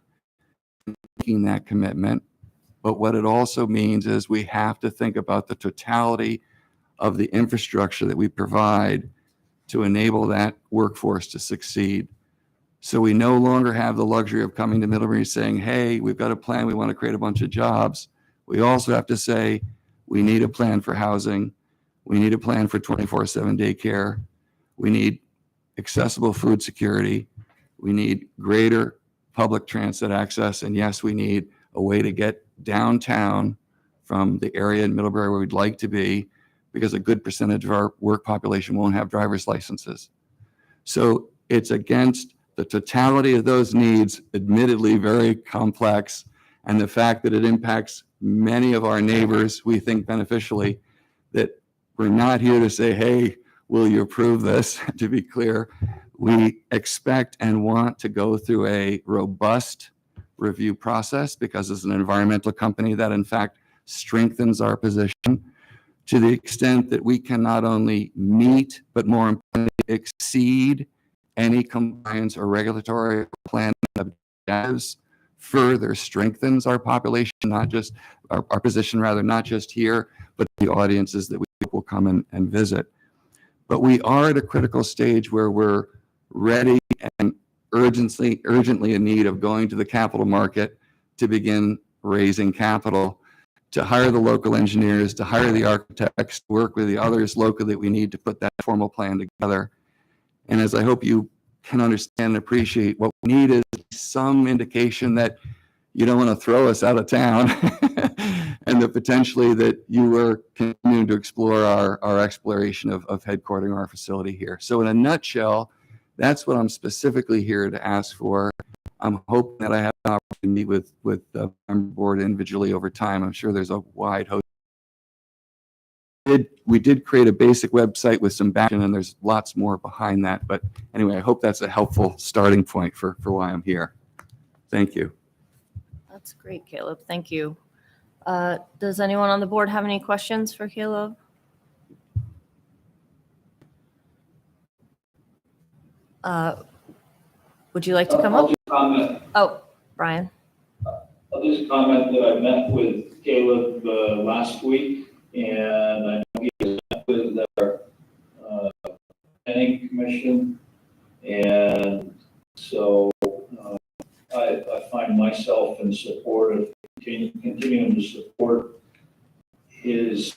in making that commitment. But what it also means is we have to think about the totality of the infrastructure that we provide to enable that workforce to succeed. So we no longer have the luxury of coming to Middlebury saying, hey, we've got a plan, we want to create a bunch of jobs. We also have to say, we need a plan for housing. We need a plan for 24/7 daycare. We need accessible food security. We need greater public transit access. And yes, we need a way to get downtown from the area in Middlebury where we'd like to be, because a good percentage of our work population won't have driver's licenses. So it's against the totality of those needs, admittedly very complex, and the fact that it impacts many of our neighbors, we think beneficially, that we're not here to say, hey, will you approve this? To be clear, we expect and want to go through a robust review process, because as an environmental company, that in fact strengthens our position to the extent that we can not only meet, but more importantly, exceed any compliance or regulatory plan objectives, further strengthens our population, not just our position, rather, not just here, but the audiences that we will come and visit. But we are at a critical stage where we're ready and urgently in need of going to the capital market to begin raising capital, to hire the local engineers, to hire the architects, to work with the others locally that we need to put that formal plan together. And as I hope you can understand and appreciate, what we need is some indication that you don't want to throw us out of town and the potentially that you were continuing to explore our exploration of headquartering our facility here. So in a nutshell, that's what I'm specifically here to ask for. I'm hoping that I have an opportunity with the board individually over time. I'm sure there's a wide host. We did create a basic website with some backend, and there's lots more behind that. But anyway, I hope that's a helpful starting point for why I'm here. Thank you. That's great, Caleb. Thank you. Does anyone on the board have any questions for Caleb? Would you like to come I'll up? just comment. Oh, Brian. I'll just comment that I met with Caleb last week, and I know he met with our planning commission, and so I find myself in support of continuing to support his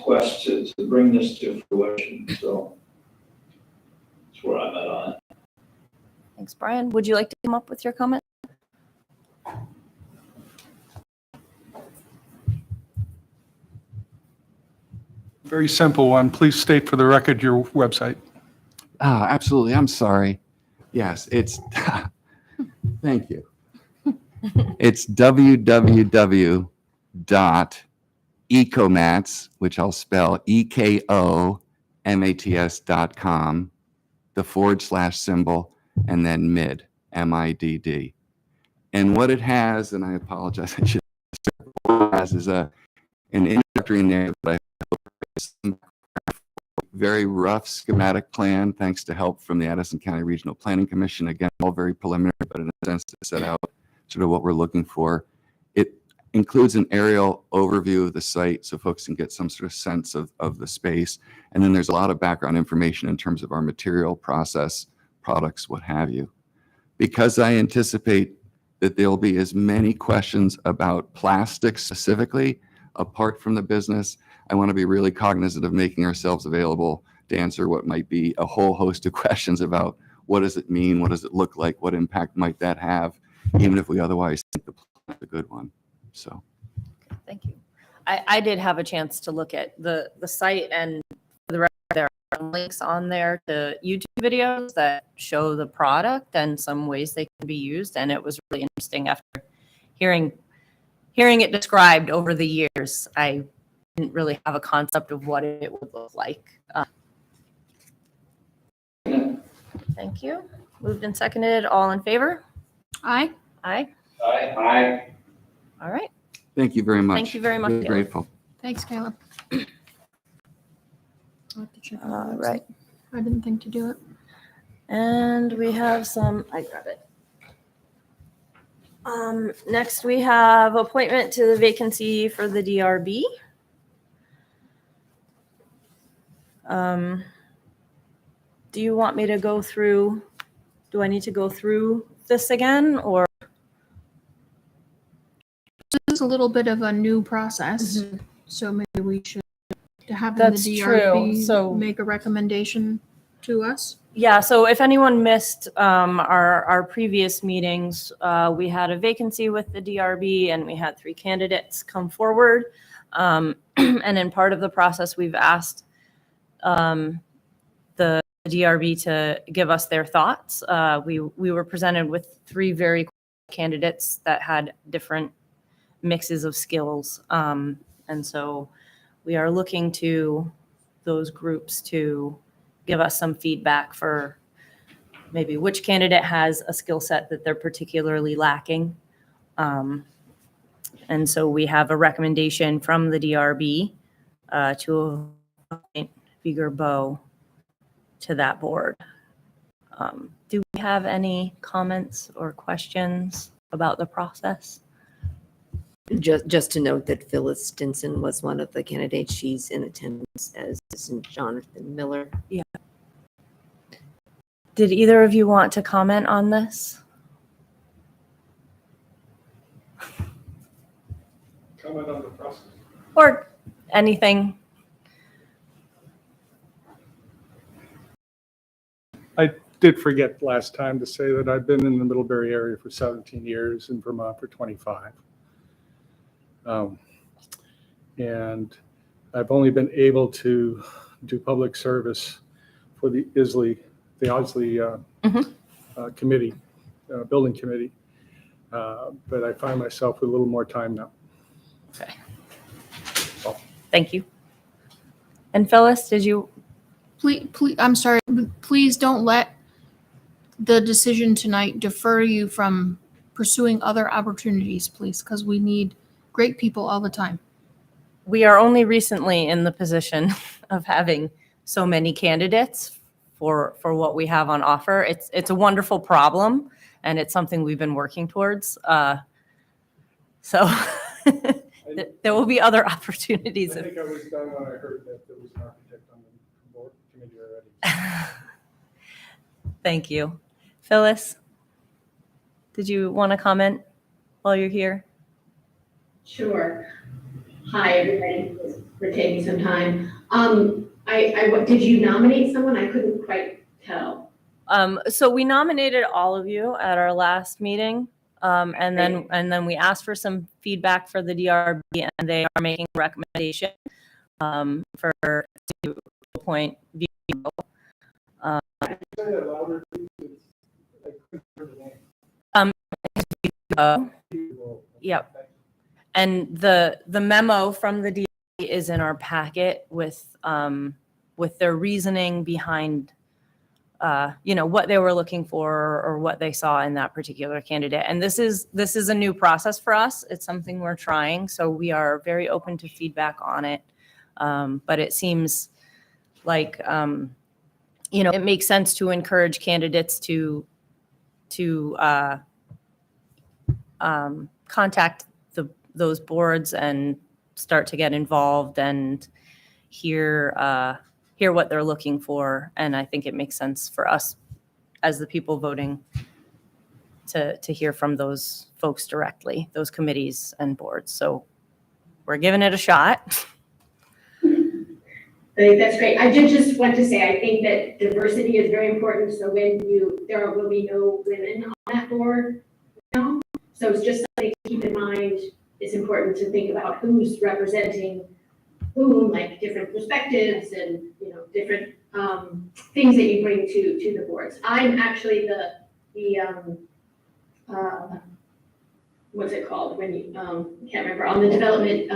quest to bring this to fruition. So that's where I'm at on it. Thanks, Brian. Would you like to come up with your comment? Very simple one. Please state for the record your website. Absolutely. I'm sorry. Yes, it's, thank you. It's www.ecomats, which I'll spell EKOMATS.com, /symbol, and then mid, MIDD. And what it has, and I apologize, I should has is an introductory narrative, but I very rough schematic plan, thanks to help from the Addison County Regional Planning Commission. Again, all very preliminary, but in a sense to set out sort of what we're looking for. It includes an aerial overview of the site so folks can get some sort of sense of the space. And then there's a lot of background information in terms of our material, process, products, what have you. Because I anticipate that there'll be as many questions about plastics specifically, apart from the business, I want to be really cognizant of making ourselves available to answer what might be a whole host of questions about what does it mean, what does it look like, what impact might that have, even if we otherwise think the plan is a good one. So, Thank you. I did have a chance to look at the site, and for the record, there are links on there to YouTube videos that show the product and some ways they can be used. And it was really interesting after hearing it described over the years. I didn't really have a concept of what it would look like. Thank you. Moved and seconded. All in favor? Aye. Aye. Aye. All right. thank you very much. Thank you very much, Really Caleb. grateful. Thanks, Caleb. I'll have to check on the All website. right. I didn't think to do it. And we have some, I got it. Next we have appointment to the vacancy for the DRB. Do you want me to go through, do I need to go through this again, or? This is a little bit of a new process, so maybe we should have the That's true. DRB So- make a recommendation to us. Yeah, so if anyone missed our previous meetings, we had a vacancy with the DRB and we had 3 candidates come forward. And in part of the process, we've asked the DRB to give us their thoughts. We were presented with 3 very candidates that had different mixes of skills. And so we are looking to those groups to give us some feedback for maybe which candidate has a skill set that they're particularly lacking. And so we have a recommendation from the DRB to appoint Viger Bow to that board. Do we have any comments or questions about the process? Just to note that Phyllis Stinson was one of the candidates. She's in attendance, as is Jonathan Miller. Yeah. Did either of you want to comment on this? Comment on the process. Or anything? I did forget last time to say that I've been in the Middlebury area for 17 years, in Vermont for 25. And I've only been able to do public service for the Isley committee, building committee. But I find myself with a little more time now. Okay. Thank you. And Phyllis, did you? Please, I'm sorry, please don't let the decision tonight defer you from pursuing other opportunities, please, because we need great people all the time. We are only recently in the position of having so many candidates for what we have on offer. It's a wonderful problem, and it's something we've been working towards. So there will be other opportunities. I think I was done when I heard that there was an architect on the board committee already. Thank you. Phyllis, did you want to comment while you're here? Sure. Hi, everybody. Thanks for taking some time. Did you nominate someone? I couldn't quite tell. So we nominated all of you at our last meeting. And then we asked for some feedback for the DRB, and they are making a recommendation to appoint VP. Yep. And the memo from the DRB is in our packet with their reasoning behind what they were looking for or what they saw in that particular candidate. And this is a new process for us. It's something we're trying, so we are very open to feedback on it. But it seems like it makes sense to encourage candidates to contact those boards and start to get involved and hear what they're looking for. And I think it makes sense for us as the people voting to hear from those folks directly, those committees and boards. So we're giving it a shot. I think that's great. I just want to say, I think that diversity is very important. So there will be no women on that board now. So it's just something to keep in mind. It's important to think about who's representing whom, like different perspectives and different things that you bring to the boards. I'm actually the what's it called when you can't remember, on the development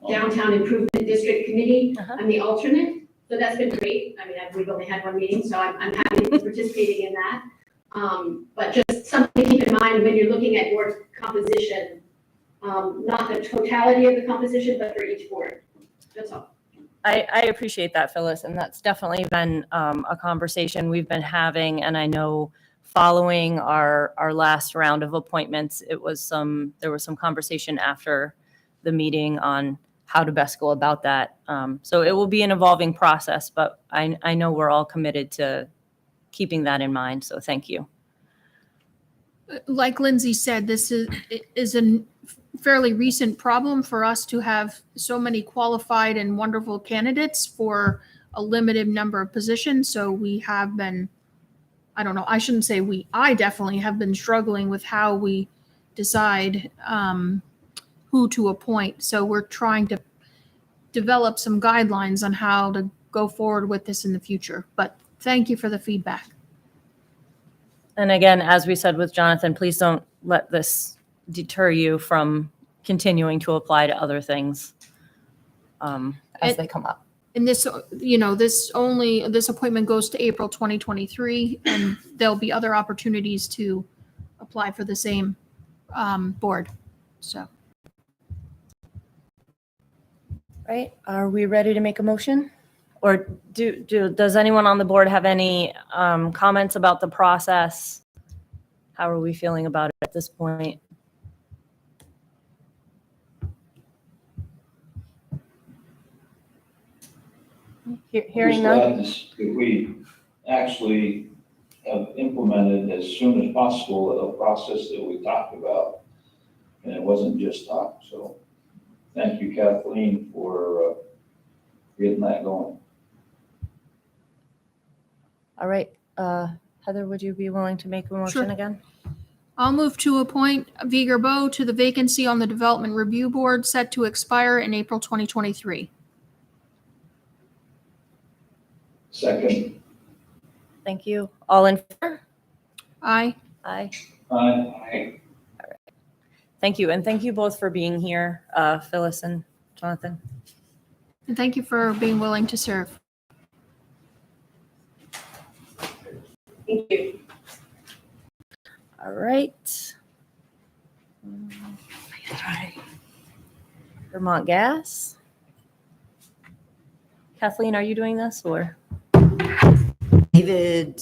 downtown improvement district committee. I'm the alternate, so that's been great. I mean, we've only had one meeting, so I'm happy to be participating in that. But just something to keep in mind when you're looking at board composition. Not the totality of the composition, but for each board. That's all. I appreciate that, Phyllis, and that's definitely been a conversation we've been having. And I know following our last round of appointments, there was some conversation after the meeting on how to best go about that. So it will be an evolving process, but I know we're all committed to keeping that in mind. So thank you. Like Lindsay said, this is a fairly recent problem for us to have so many qualified and wonderful candidates for a limited number of positions. So we have been, I don't know, I shouldn't say we, I definitely have been struggling with how we decide who to appoint. So we're trying to develop some guidelines on how to go forward with this in the future. But thank you for the feedback. And again, as we said with Jonathan, please don't let this deter you from continuing to apply to other things as they come up. And this, this appointment goes to April 2023, and there'll be other opportunities to apply for the same board. So. Right. Are we ready to make a motion? Or does anyone on the board have any comments about the process? How are we feeling about it at this point? Hearing none? If we actually have implemented as soon as possible a process that we talked about, and it wasn't just talk. So thank you, Kathleen, for getting that going. All right. Heather, would you be willing to make a motion again? I'll move to appoint Viger Bo to the vacancy on the Development Review Board set to expire in April 2023. Second. Thank you. All in favor? Aye. Aye. Aye. Thank you. And thank you both for being here, Phyllis and Jonathan. And thank you for being willing to serve. Thank you. All right. Vermont Gas. Kathleen, are you doing this or? David,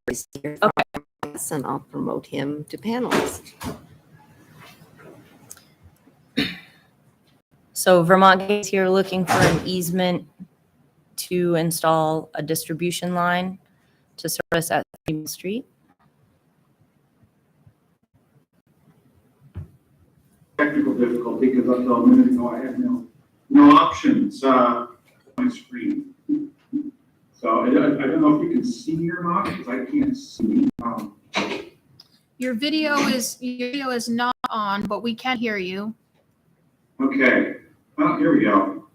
is here. Okay. And I'll promote him to panelist. So Vermont Gas here looking for an easement to install a distribution line to service at 3 Main Street. Technical difficulty because up till a minute ago I had no options on my screen. So I don't know if you can see your mouth because I can't see. Your video is not on, but we can hear you. Okay. Oh, here we go.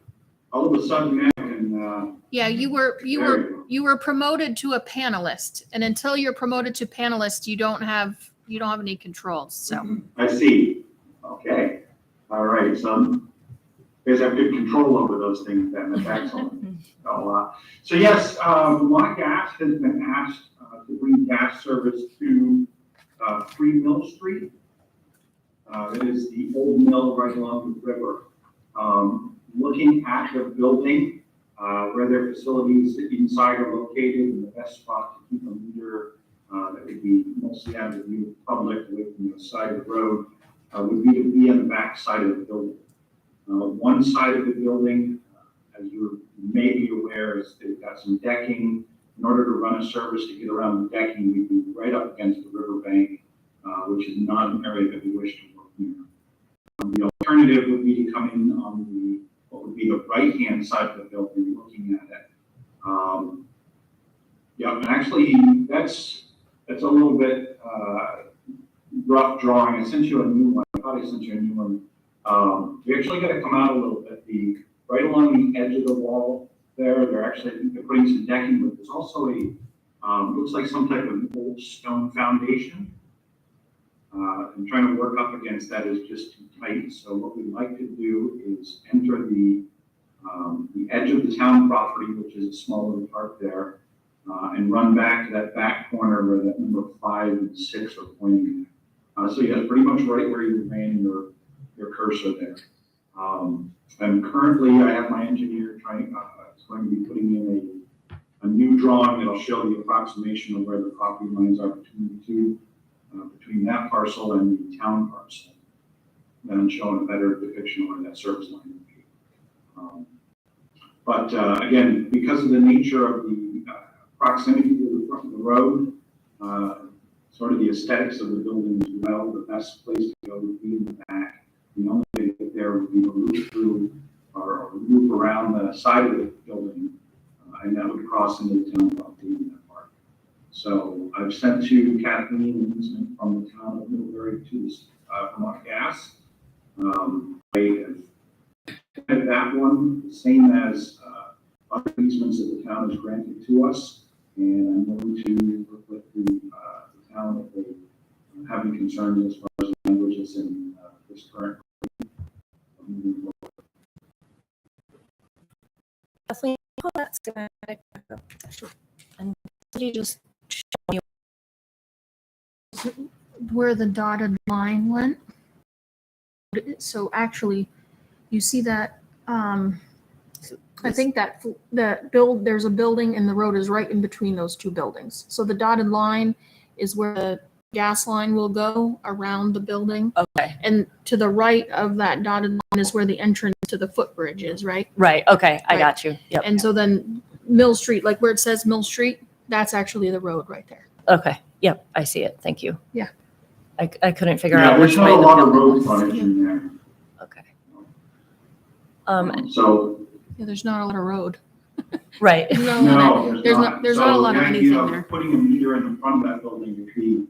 All of a sudden now I can. Yeah, you were promoted to a panelist, and until you're promoted to panelist, you don't have any controls. So I see. Okay. All right. So guys have good control over those things then. That's excellent. So yes, Vermont Gas has been asked to bring gas service to 3 Mill Street. It is the old mill right along the river. Looking at the building, where their facilities inside are located, and the best spot to keep a meter that would be mostly out of the view of the public, away from the side of the road, would be to be on the back side of the building. One side of the building, as you may be aware, is they've got some decking. In order to run a service to get around the decking, we'd be right up against the riverbank, which is not an area that we wish to work near. The alternative would be to come in on what would be the right-hand side of the building, looking at it. Yeah, and actually, that's a little bit rough drawing. I sent you a new one. I thought I sent you a new one. We actually got to come out a little bit. Right along the edge of the wall there, they're putting some decking, but there's also looks like some type of old stone foundation. And trying to work up against that is just too tight. So what we'd like to do is enter the edge of the town property, which is a small little park there, and run back to that back corner where that number 5 and 6 are pointing at. So yeah, pretty much right where you ran your cursor there. And currently I have my engineer is going to be putting in a new drawing that'll show the approximation of where the property lines are between the two. Between that parcel and the town parcel, then showing a better depiction of where that service line would be. But again, because of the nature of the proximity to the front of the road, sort of the aesthetics of the building as well, the best place to go would be in the back. The only way to get there would be to loop through or loop around the side of the building, and that would cross into the town property in that park. So I've sent to Kathleen an easement from the town of Middlebury to Vermont Gas. I have that one, the same as other easements that the town has granted to us, and I'm going to work with the town if they have any concerns as far as languages in this current. Kathleen, pull that schematic back up. And could you just show me Where the dotted line went. So actually, you see that, I think that there's a building and the road is right in between those two buildings. So the dotted line is where the gas line will go around the building. Okay. And to the right of that dotted line is where the entrance to the footbridge is, right? Right. Okay. I Right. got you. Yep. And so then Mill Street, like where it says Mill Street, that's actually the road right there. Okay. Yep. I see it. Thank you. Yeah. I couldn't figure Yeah, out there's which not way a the lot of building road was. frontage in there. Okay. So Yeah, there's not a lot of road. Right. No, There's not a lot of So the anything idea of there. putting a meter in the front of that building would be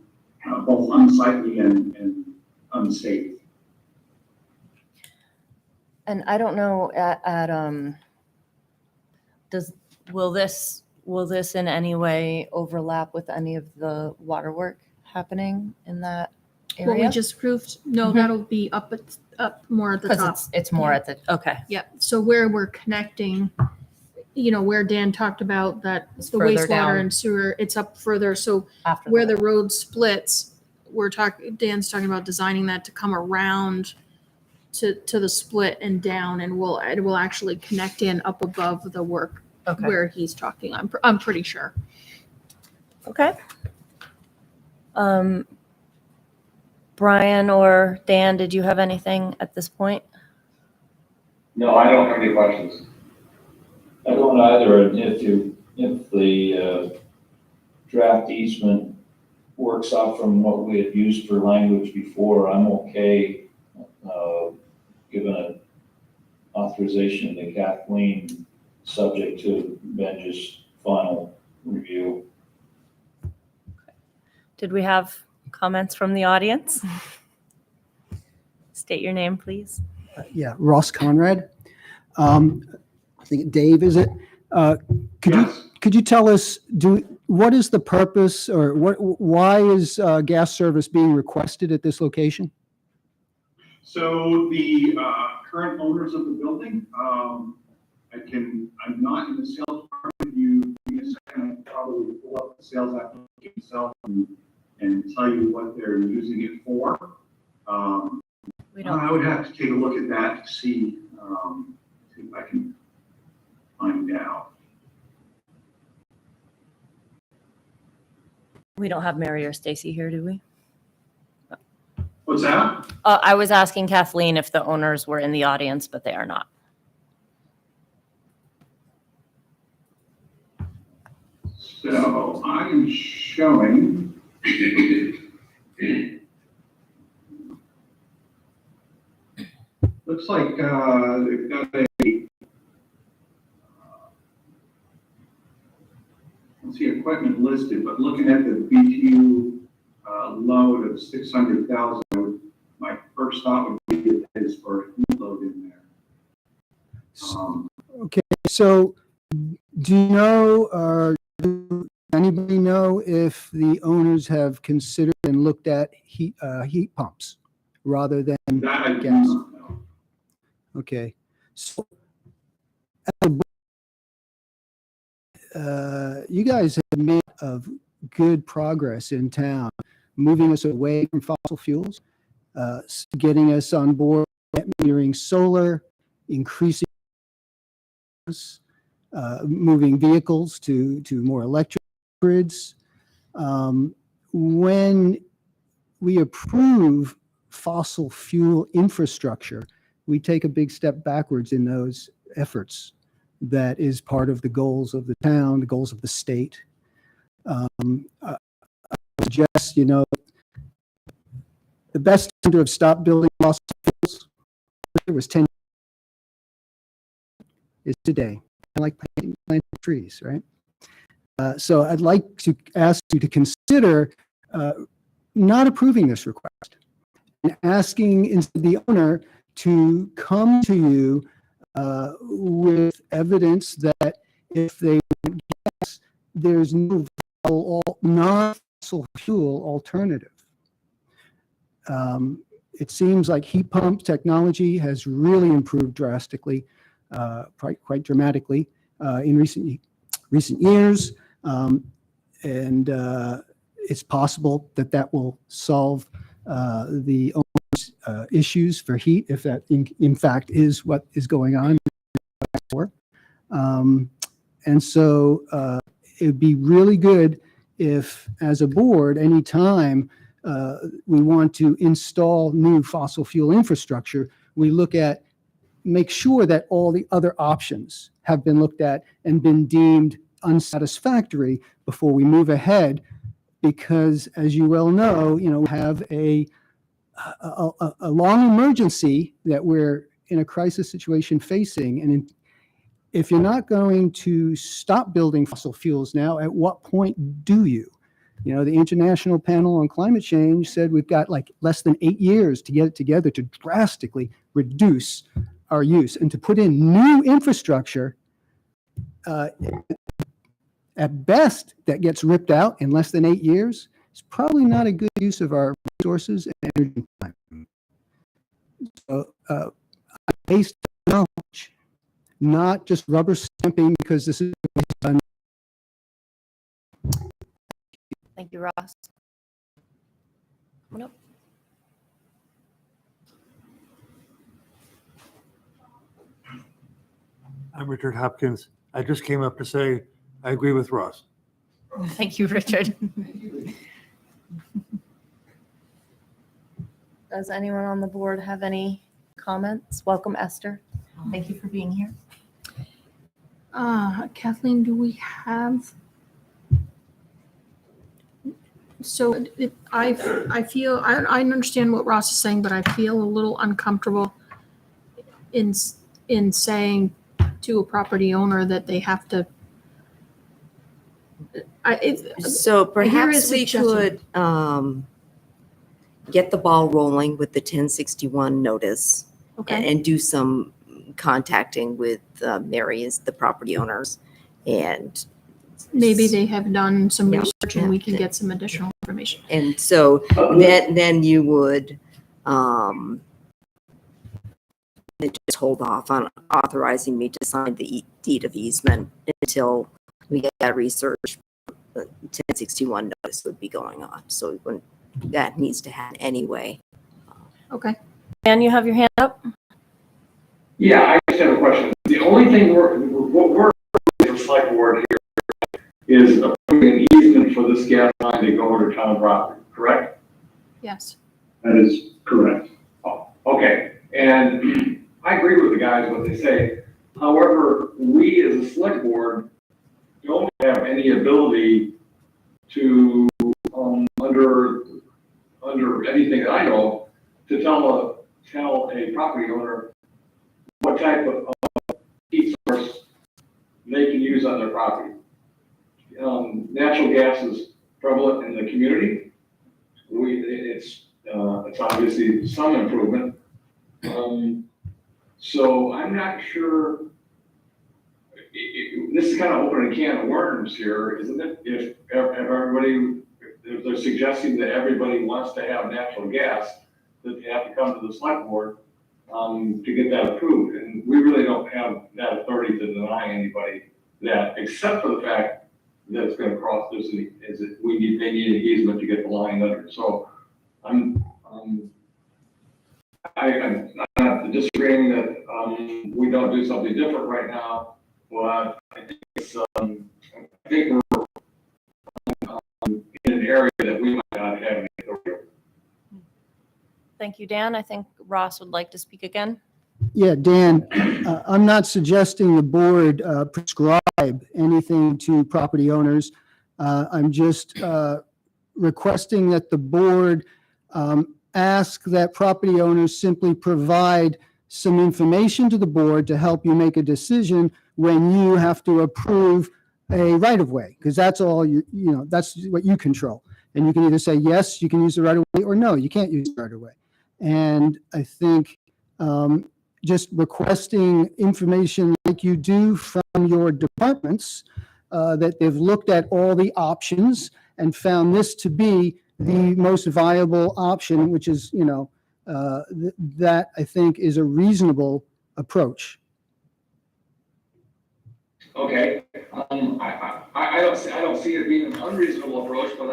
both unsightly and unsafe. And I don't know will this in any way overlap with any of the water work happening in that What we area? just proved, no, Mhm. that'll be up more at the top. Because it's more at the, okay. Yep. So where we're connecting, where Dan talked about that It's the further down. wastewater and sewer, it's up further. So After where the road splits, Dan's talking about designing that to come around to the split and down, and it will actually connect in up above the work Okay. where he's talking. I'm pretty sure. Okay. Brian or Dan, did you have anything at this point? No, I don't have any questions. I don't either, and if the draft easement works out from what we had used for language before, I'm okay, giving an authorization to Kathleen, subject to Ben's final review. Did we have comments from the audience? State your name, please. Yeah, Ross Conrad. I think Dave, is it? Could you tell us, what is the purpose, or why is gas service being requested at this location? So the current owners of the building, I'm not in the sales department. You give me a second, I'll probably pull up the sales application itself and tell you what they're using it for. I would have to take a look at that to see if I can find out. We don't have Mary or Stacy here, do we? What's that? I was asking Kathleen if the owners were in the audience, but they are not. So I am showing. Looks like they've got a. I don't see equipment listed, but looking at the BTU load of 600,000, my first thought would be that is for a heat load in there. Okay, so do you know, or does anybody know if the owners have considered and looked at heat pumps rather than that I do gas? not know. Okay, so you guys have made of good progress in town, moving us away from fossil fuels, getting us on board, net metering solar, increasing moving vehicles to more electric grids. When we approve fossil fuel infrastructure, we take a big step backwards in those efforts. That is part of the goals of the town, the goals of the state. I suggest, the best time to have stopped building fossil fuels, it was 10 is today. I like planting trees, right? So I'd like to ask you to consider not approving this request and asking the owner to come to you with evidence that if they want gas, there's no non-fossil fuel alternative. It seems like heat pump technology has really improved drastically, quite dramatically in recent years, and it's possible that will solve the owner's issues for heat, if that in fact is what is going on. And so it would be really good if, as a board, anytime we want to install new fossil fuel infrastructure, we make sure that all the other options have been looked at and been deemed unsatisfactory before we move ahead. Because, as you well know, we have a long emergency that we're in a crisis situation facing, and if you're not going to stop building fossil fuels now, at what point do you? You know, the International Panel on Climate Change said we've got like less than 8 years to get it together to drastically reduce our use and to put in new infrastructure. At best, that gets ripped out in less than 8 years. It's probably not a good use of our resources and energy and time. So, based on knowledge, not just rubber stamping because this is done. Thank you, Ross. Nope. I'm Richard Hopkins. I just came up to say, I agree with Ross. Thank you, Richard. Does anyone on the board have any comments? Welcome, Esther. Thank you for being here. Kathleen, do we have? So I feel, I understand what Ross is saying, but I feel a little uncomfortable in saying to a property owner that they have to. So perhaps we could get the ball rolling with the 1061 notice. Okay. And do some contacting with Mary as the property owners, and maybe they have done some Yeah. research and we can get some additional information. and so then you would just hold off on authorizing me to sign the deed of easement until we get that research. 1061 notice would be going on, so that needs to happen anyway. Okay. Dan, you have your hand up? Yeah, I just have a question. The only thing what we're doing in the select board here is approving an easement for this gas line to go over town property, correct? Yes. That is correct. Oh, okay. And I agree with the guys what they say. However, we as a select board don't have any ability to, under anything that I know, to tell a property owner what type of heat source they can use on their property. Natural gas is prevalent in the community. It's obviously some improvement. So I'm not sure. This is kind of opening a can of worms here, isn't it? If they're suggesting that everybody wants to have natural gas, that they have to come to the select board to get that approved. And we really don't have that authority to deny anybody that, except for the fact that it's going to cross this, they need an easement to get the line under. So I'm not disagreeing that we don't do something different right now, but I think we're in an area that we might not have any authority. Thank you, Dan. I think Ross would like to speak again. Yeah, Dan, I'm not suggesting the board prescribe anything to property owners. I'm just requesting that the board ask that property owners simply provide some information to the board to help you make a decision when you have to approve a right-of-way, because that's all that's what you control. And you can either say, yes, you can use the right-of-way, or no, you can't use the right-of-way. And I think just requesting information like you do from your departments, that they've looked at all the options and found this to be the most viable option, which is, that I think is a reasonable approach. Okay, I don't see it being an unreasonable approach, but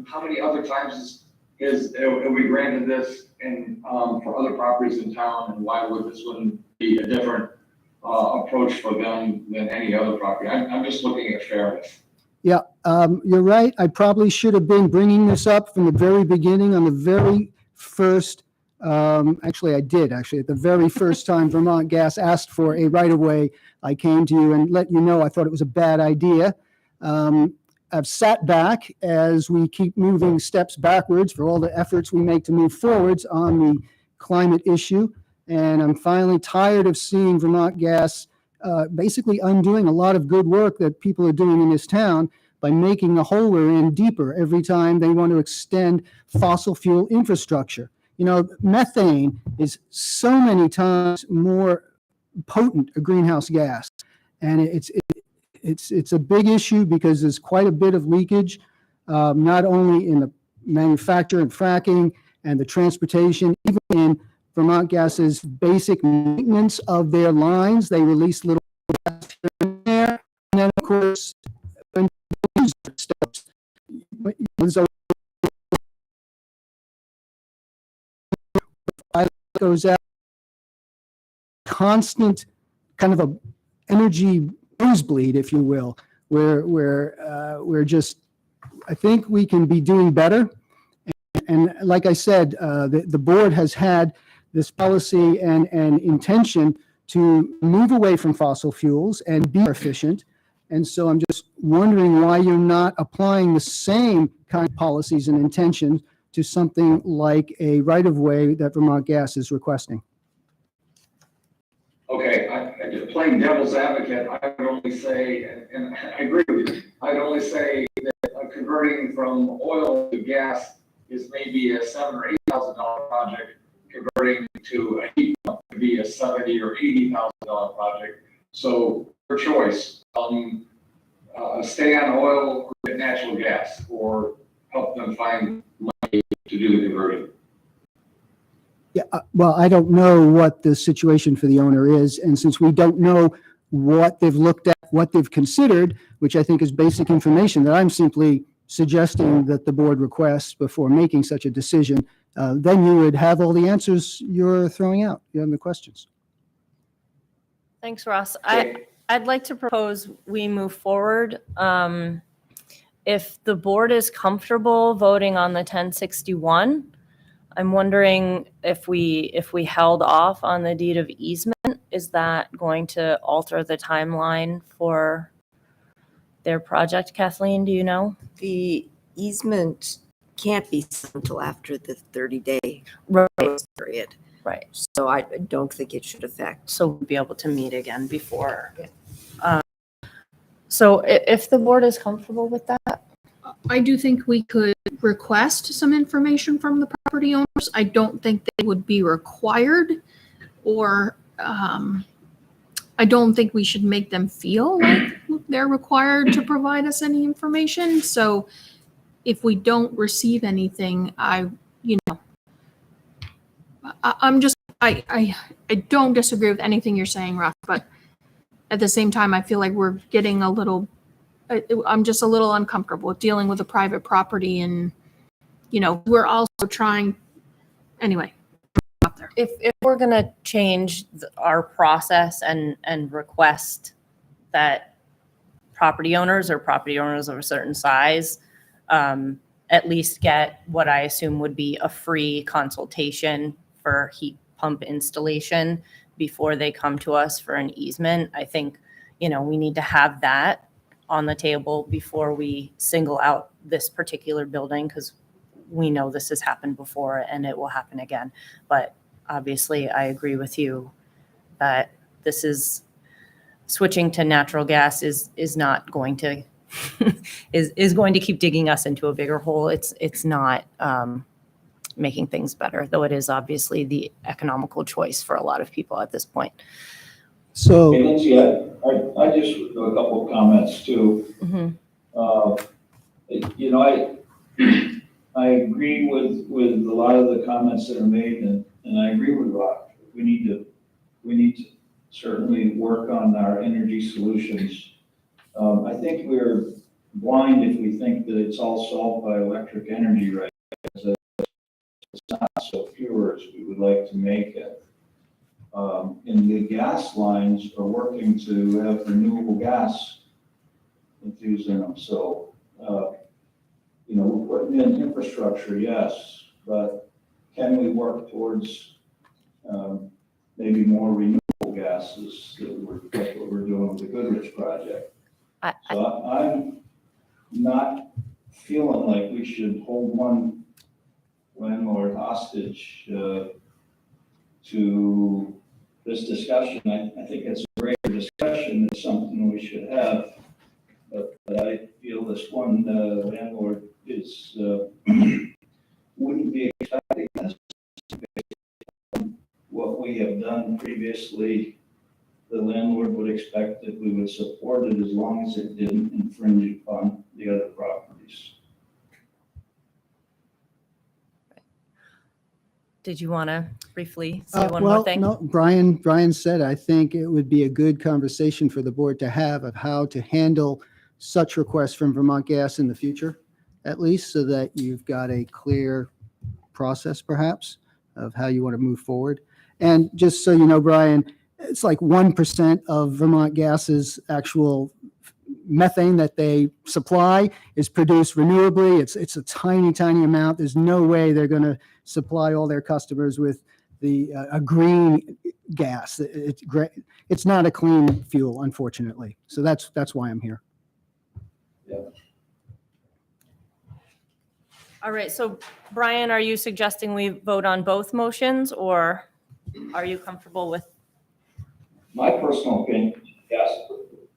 how many other times have we granted this and for other properties in town, and why would this one be a different approach for them than any other property? I'm just looking at fairness. Yeah, you're right. I probably should have been bringing this up from the very beginning on the very first, actually at the very first time Vermont Gas asked for a right-of-way, I came to you and let you know I thought it was a bad idea. I've sat back as we keep moving steps backwards for all the efforts we make to move forwards on the climate issue. And I'm finally tired of seeing Vermont Gas basically undoing a lot of good work that people are doing in this town by making the hole we're in deeper every time they want to extend fossil fuel infrastructure. You know, methane is so many times more potent a greenhouse gas, and it's a big issue because there's quite a bit of leakage, not only in the manufacture and fracking and the transportation, even in Vermont Gas's basic maintenance of their lines. They release little gas here and there, and then of course when the user steps, so goes out, constant kind of a energy nosebleed, if you will, where we're just, I think we can be doing better. And like I said, the board has had this policy and intention to move away from fossil fuels and be more efficient. And so I'm just wondering why you're not applying the same kind of policies and intentions to something like a right-of-way that Vermont Gas is requesting. Okay, playing devil's advocate, I would only say, and I agree with you, I'd only say that converting from oil to gas is maybe a $7,000 or $8,000 project. Converting to a heat pump could be a $70,000 or $80,000 project. So your choice, stay on oil or get natural gas, or help them find money to do the conversion. Yeah, well, I don't know what the situation for the owner is, and since we don't know what they've looked at, what they've considered, which I think is basic information that I'm simply suggesting that the board requests before making such a decision, then you would have all the answers you're throwing out. You have the questions. Thanks, Ross. I'd like to propose we move forward. If the board is comfortable voting on the 1061, I'm wondering if we held off on the deed of easement, is that going to alter the timeline for their project? Kathleen, do you know? The easement can't be signed until after the 30-day period. Right. So I don't think it should affect. So we'll be able to meet again before. So if the board is comfortable with that. I do think we could request some information from the property owners. I don't think they would be required, or I don't think we should make them feel like they're required to provide us any information. So if we don't receive anything, I don't disagree with anything you're saying, Russ, but at the same time, I feel like we're getting I'm just a little uncomfortable with dealing with a private property, and, we're also trying, anyway. If we're going to change our process and request that property owners or property owners of a certain size at least get what I assume would be a free consultation for heat pump installation before they come to us for an easement, I think, we need to have that on the table before we single out this particular building, because we know this has happened before and it will happen again. But obviously, I agree with you that this is switching to natural gas is not going to is going to keep digging us into a bigger hole. It's not making things better, though it is obviously the economical choice for a lot of people at this point. So, I just have a couple of comments too. Mm-hmm. I agree with a lot of the comments that are made, and I agree with Rob. We need to certainly work on our energy solutions. I think we're blind if we think that it's all solved by electric energy, right? It's not so pure as we would like to make it. And the gas lines are working to have renewable gas infused in them. So, we're putting in infrastructure, yes, but can we work towards maybe more renewable gases? That's what we're doing with the Goodrich project. So I'm not feeling like we should hold one landlord hostage to this discussion. I think it's a greater discussion is something we should have. But I feel this one landlord is, wouldn't be expecting this. What we have done previously, the landlord would expect that we would support it as long as it didn't infringe upon the other properties. Did you want to briefly say one more Well, thing? no, Brian said, I think it would be a good conversation for the board to have of how to handle such requests from Vermont Gas in the future, at least, so that you've got a clear process perhaps of how you want to move forward. And just so you know, Brian, it's like 1% of Vermont Gas's actual methane that they supply is produced renewably. It's a tiny, tiny amount. There's no way they're going to supply all their customers with a green gas. It's great. It's not a clean fuel, unfortunately. So that's why I'm here. Yeah. All right, so Brian, are you suggesting we vote on both motions, or are you comfortable with? My personal opinion, yes,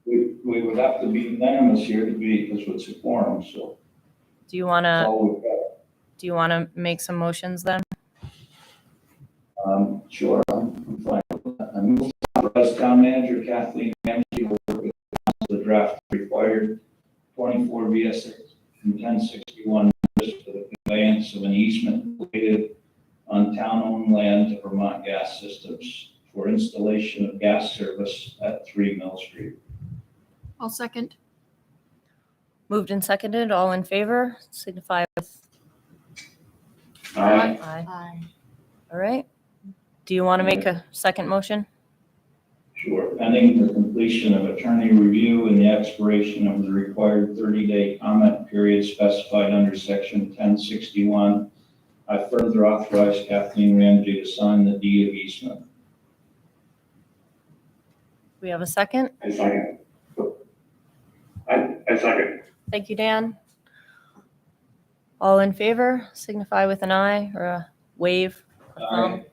we would have to be unanimous here to be, because it's a quorum, so. Do you want that's to, all we've got. do you want to make some motions then? Sure, I'm fine with that. I move to authorize town manager Kathleen Ramsey to work with the draft required 24 VS and 1061 for the conveyance of an easement located on town-owned land to Vermont Gas Systems for installation of gas service at 3 Mill Street. I'll second. Moved and seconded, all in favor, signify with. Aye. Aye. All right. Do you want to make a second motion? Sure. Pending the completion of attorney review and the expiration of the required 30-day comment period specified under section 1061, I further authorize Kathleen Ramsey to sign the deed of easement. We have a second? I second. I second. Thank you, Dan. All in favor, signify with an eye or a wave. Aye.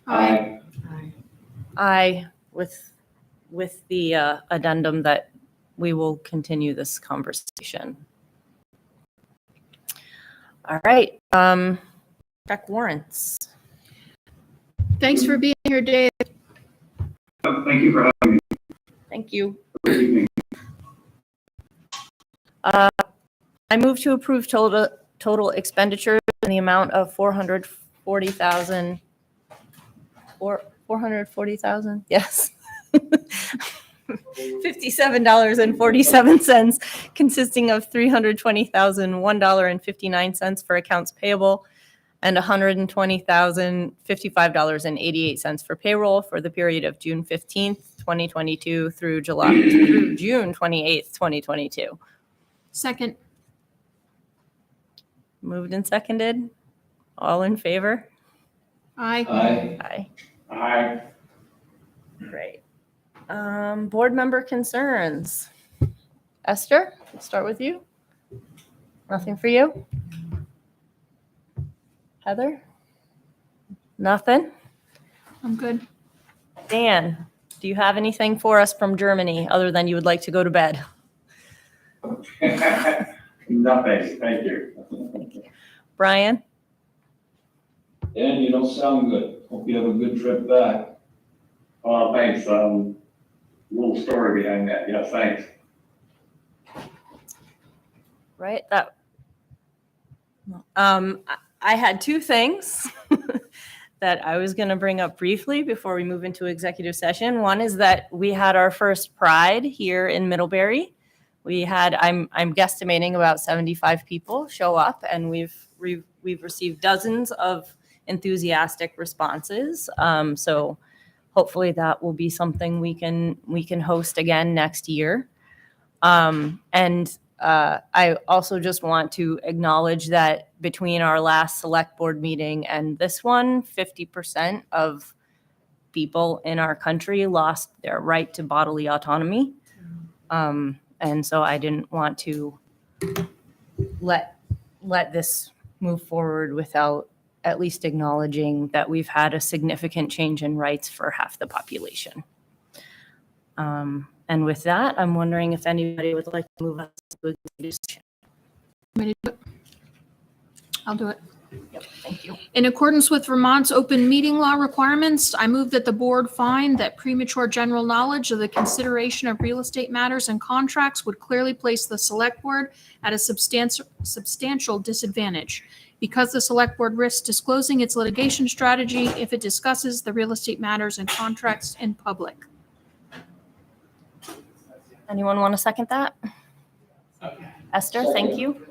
Aye. Aye, with the addendum that we will continue this conversation. All right, check warrants. Thanks for being here, Dave. Thank you for having me. Thank you. Good evening. I move to approve total expenditures in the amount of 440,000. 440,000, yes. $57.47, consisting of $320,001.59 for accounts payable and $120,055.88 for payroll for the period of June 15th, 2022 through June 28th, 2022. Second. Moved and seconded. All in favor? Aye. Aye. Aye. Great. Board member concerns. Esther, let's start with you. Nothing for you? Heather? Nothing? I'm good. Dan, do you have anything for us from Germany other than you would like to go to bed? Nothing, thank you. Brian? Dan, you don't sound good. Hope you have a good trip back. Thanks. Little story behind that. Yes, thanks. Right, that. I had two things that I was going to bring up briefly before we move into executive session. One is that we had our first Pride here in Middlebury. We had, I'm guesstimating about 75 people show up, and we've received dozens of enthusiastic responses. So hopefully that will be something we can host again next year. And I also just want to acknowledge that between our last select board meeting and this one, 50% of people in our country lost their right to bodily autonomy. And so I didn't want to let this move forward without at least acknowledging that we've had a significant change in rights for half the population. And with that, I'm wondering if anybody would like to move us to executive session. Want me to do it? I'll do it. Yep, thank you. In accordance with Vermont's open meeting law requirements, I move that the board find that premature general knowledge of the consideration of real estate matters and contracts would clearly place the select board at a substantial disadvantage because the select board risks disclosing its litigation strategy if it discusses the real estate matters and contracts in public. Anyone want to second that? Esther, thank you.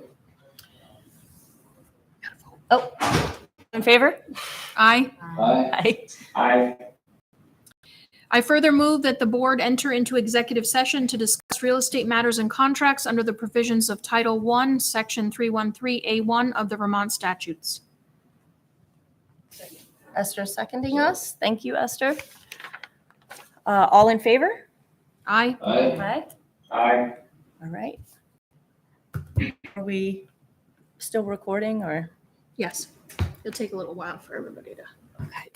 Oh, in favor? Aye. Aye. I, I further move that the board enter into executive session to discuss real estate matters and contracts under the provisions of Title I, Section 313A1 of the Vermont statutes. Esther seconding us. Thank you, Esther. All in favor? Aye. Aye. I. All right. Are we still recording or? Yes. It'll take a little while for everybody to. Okay.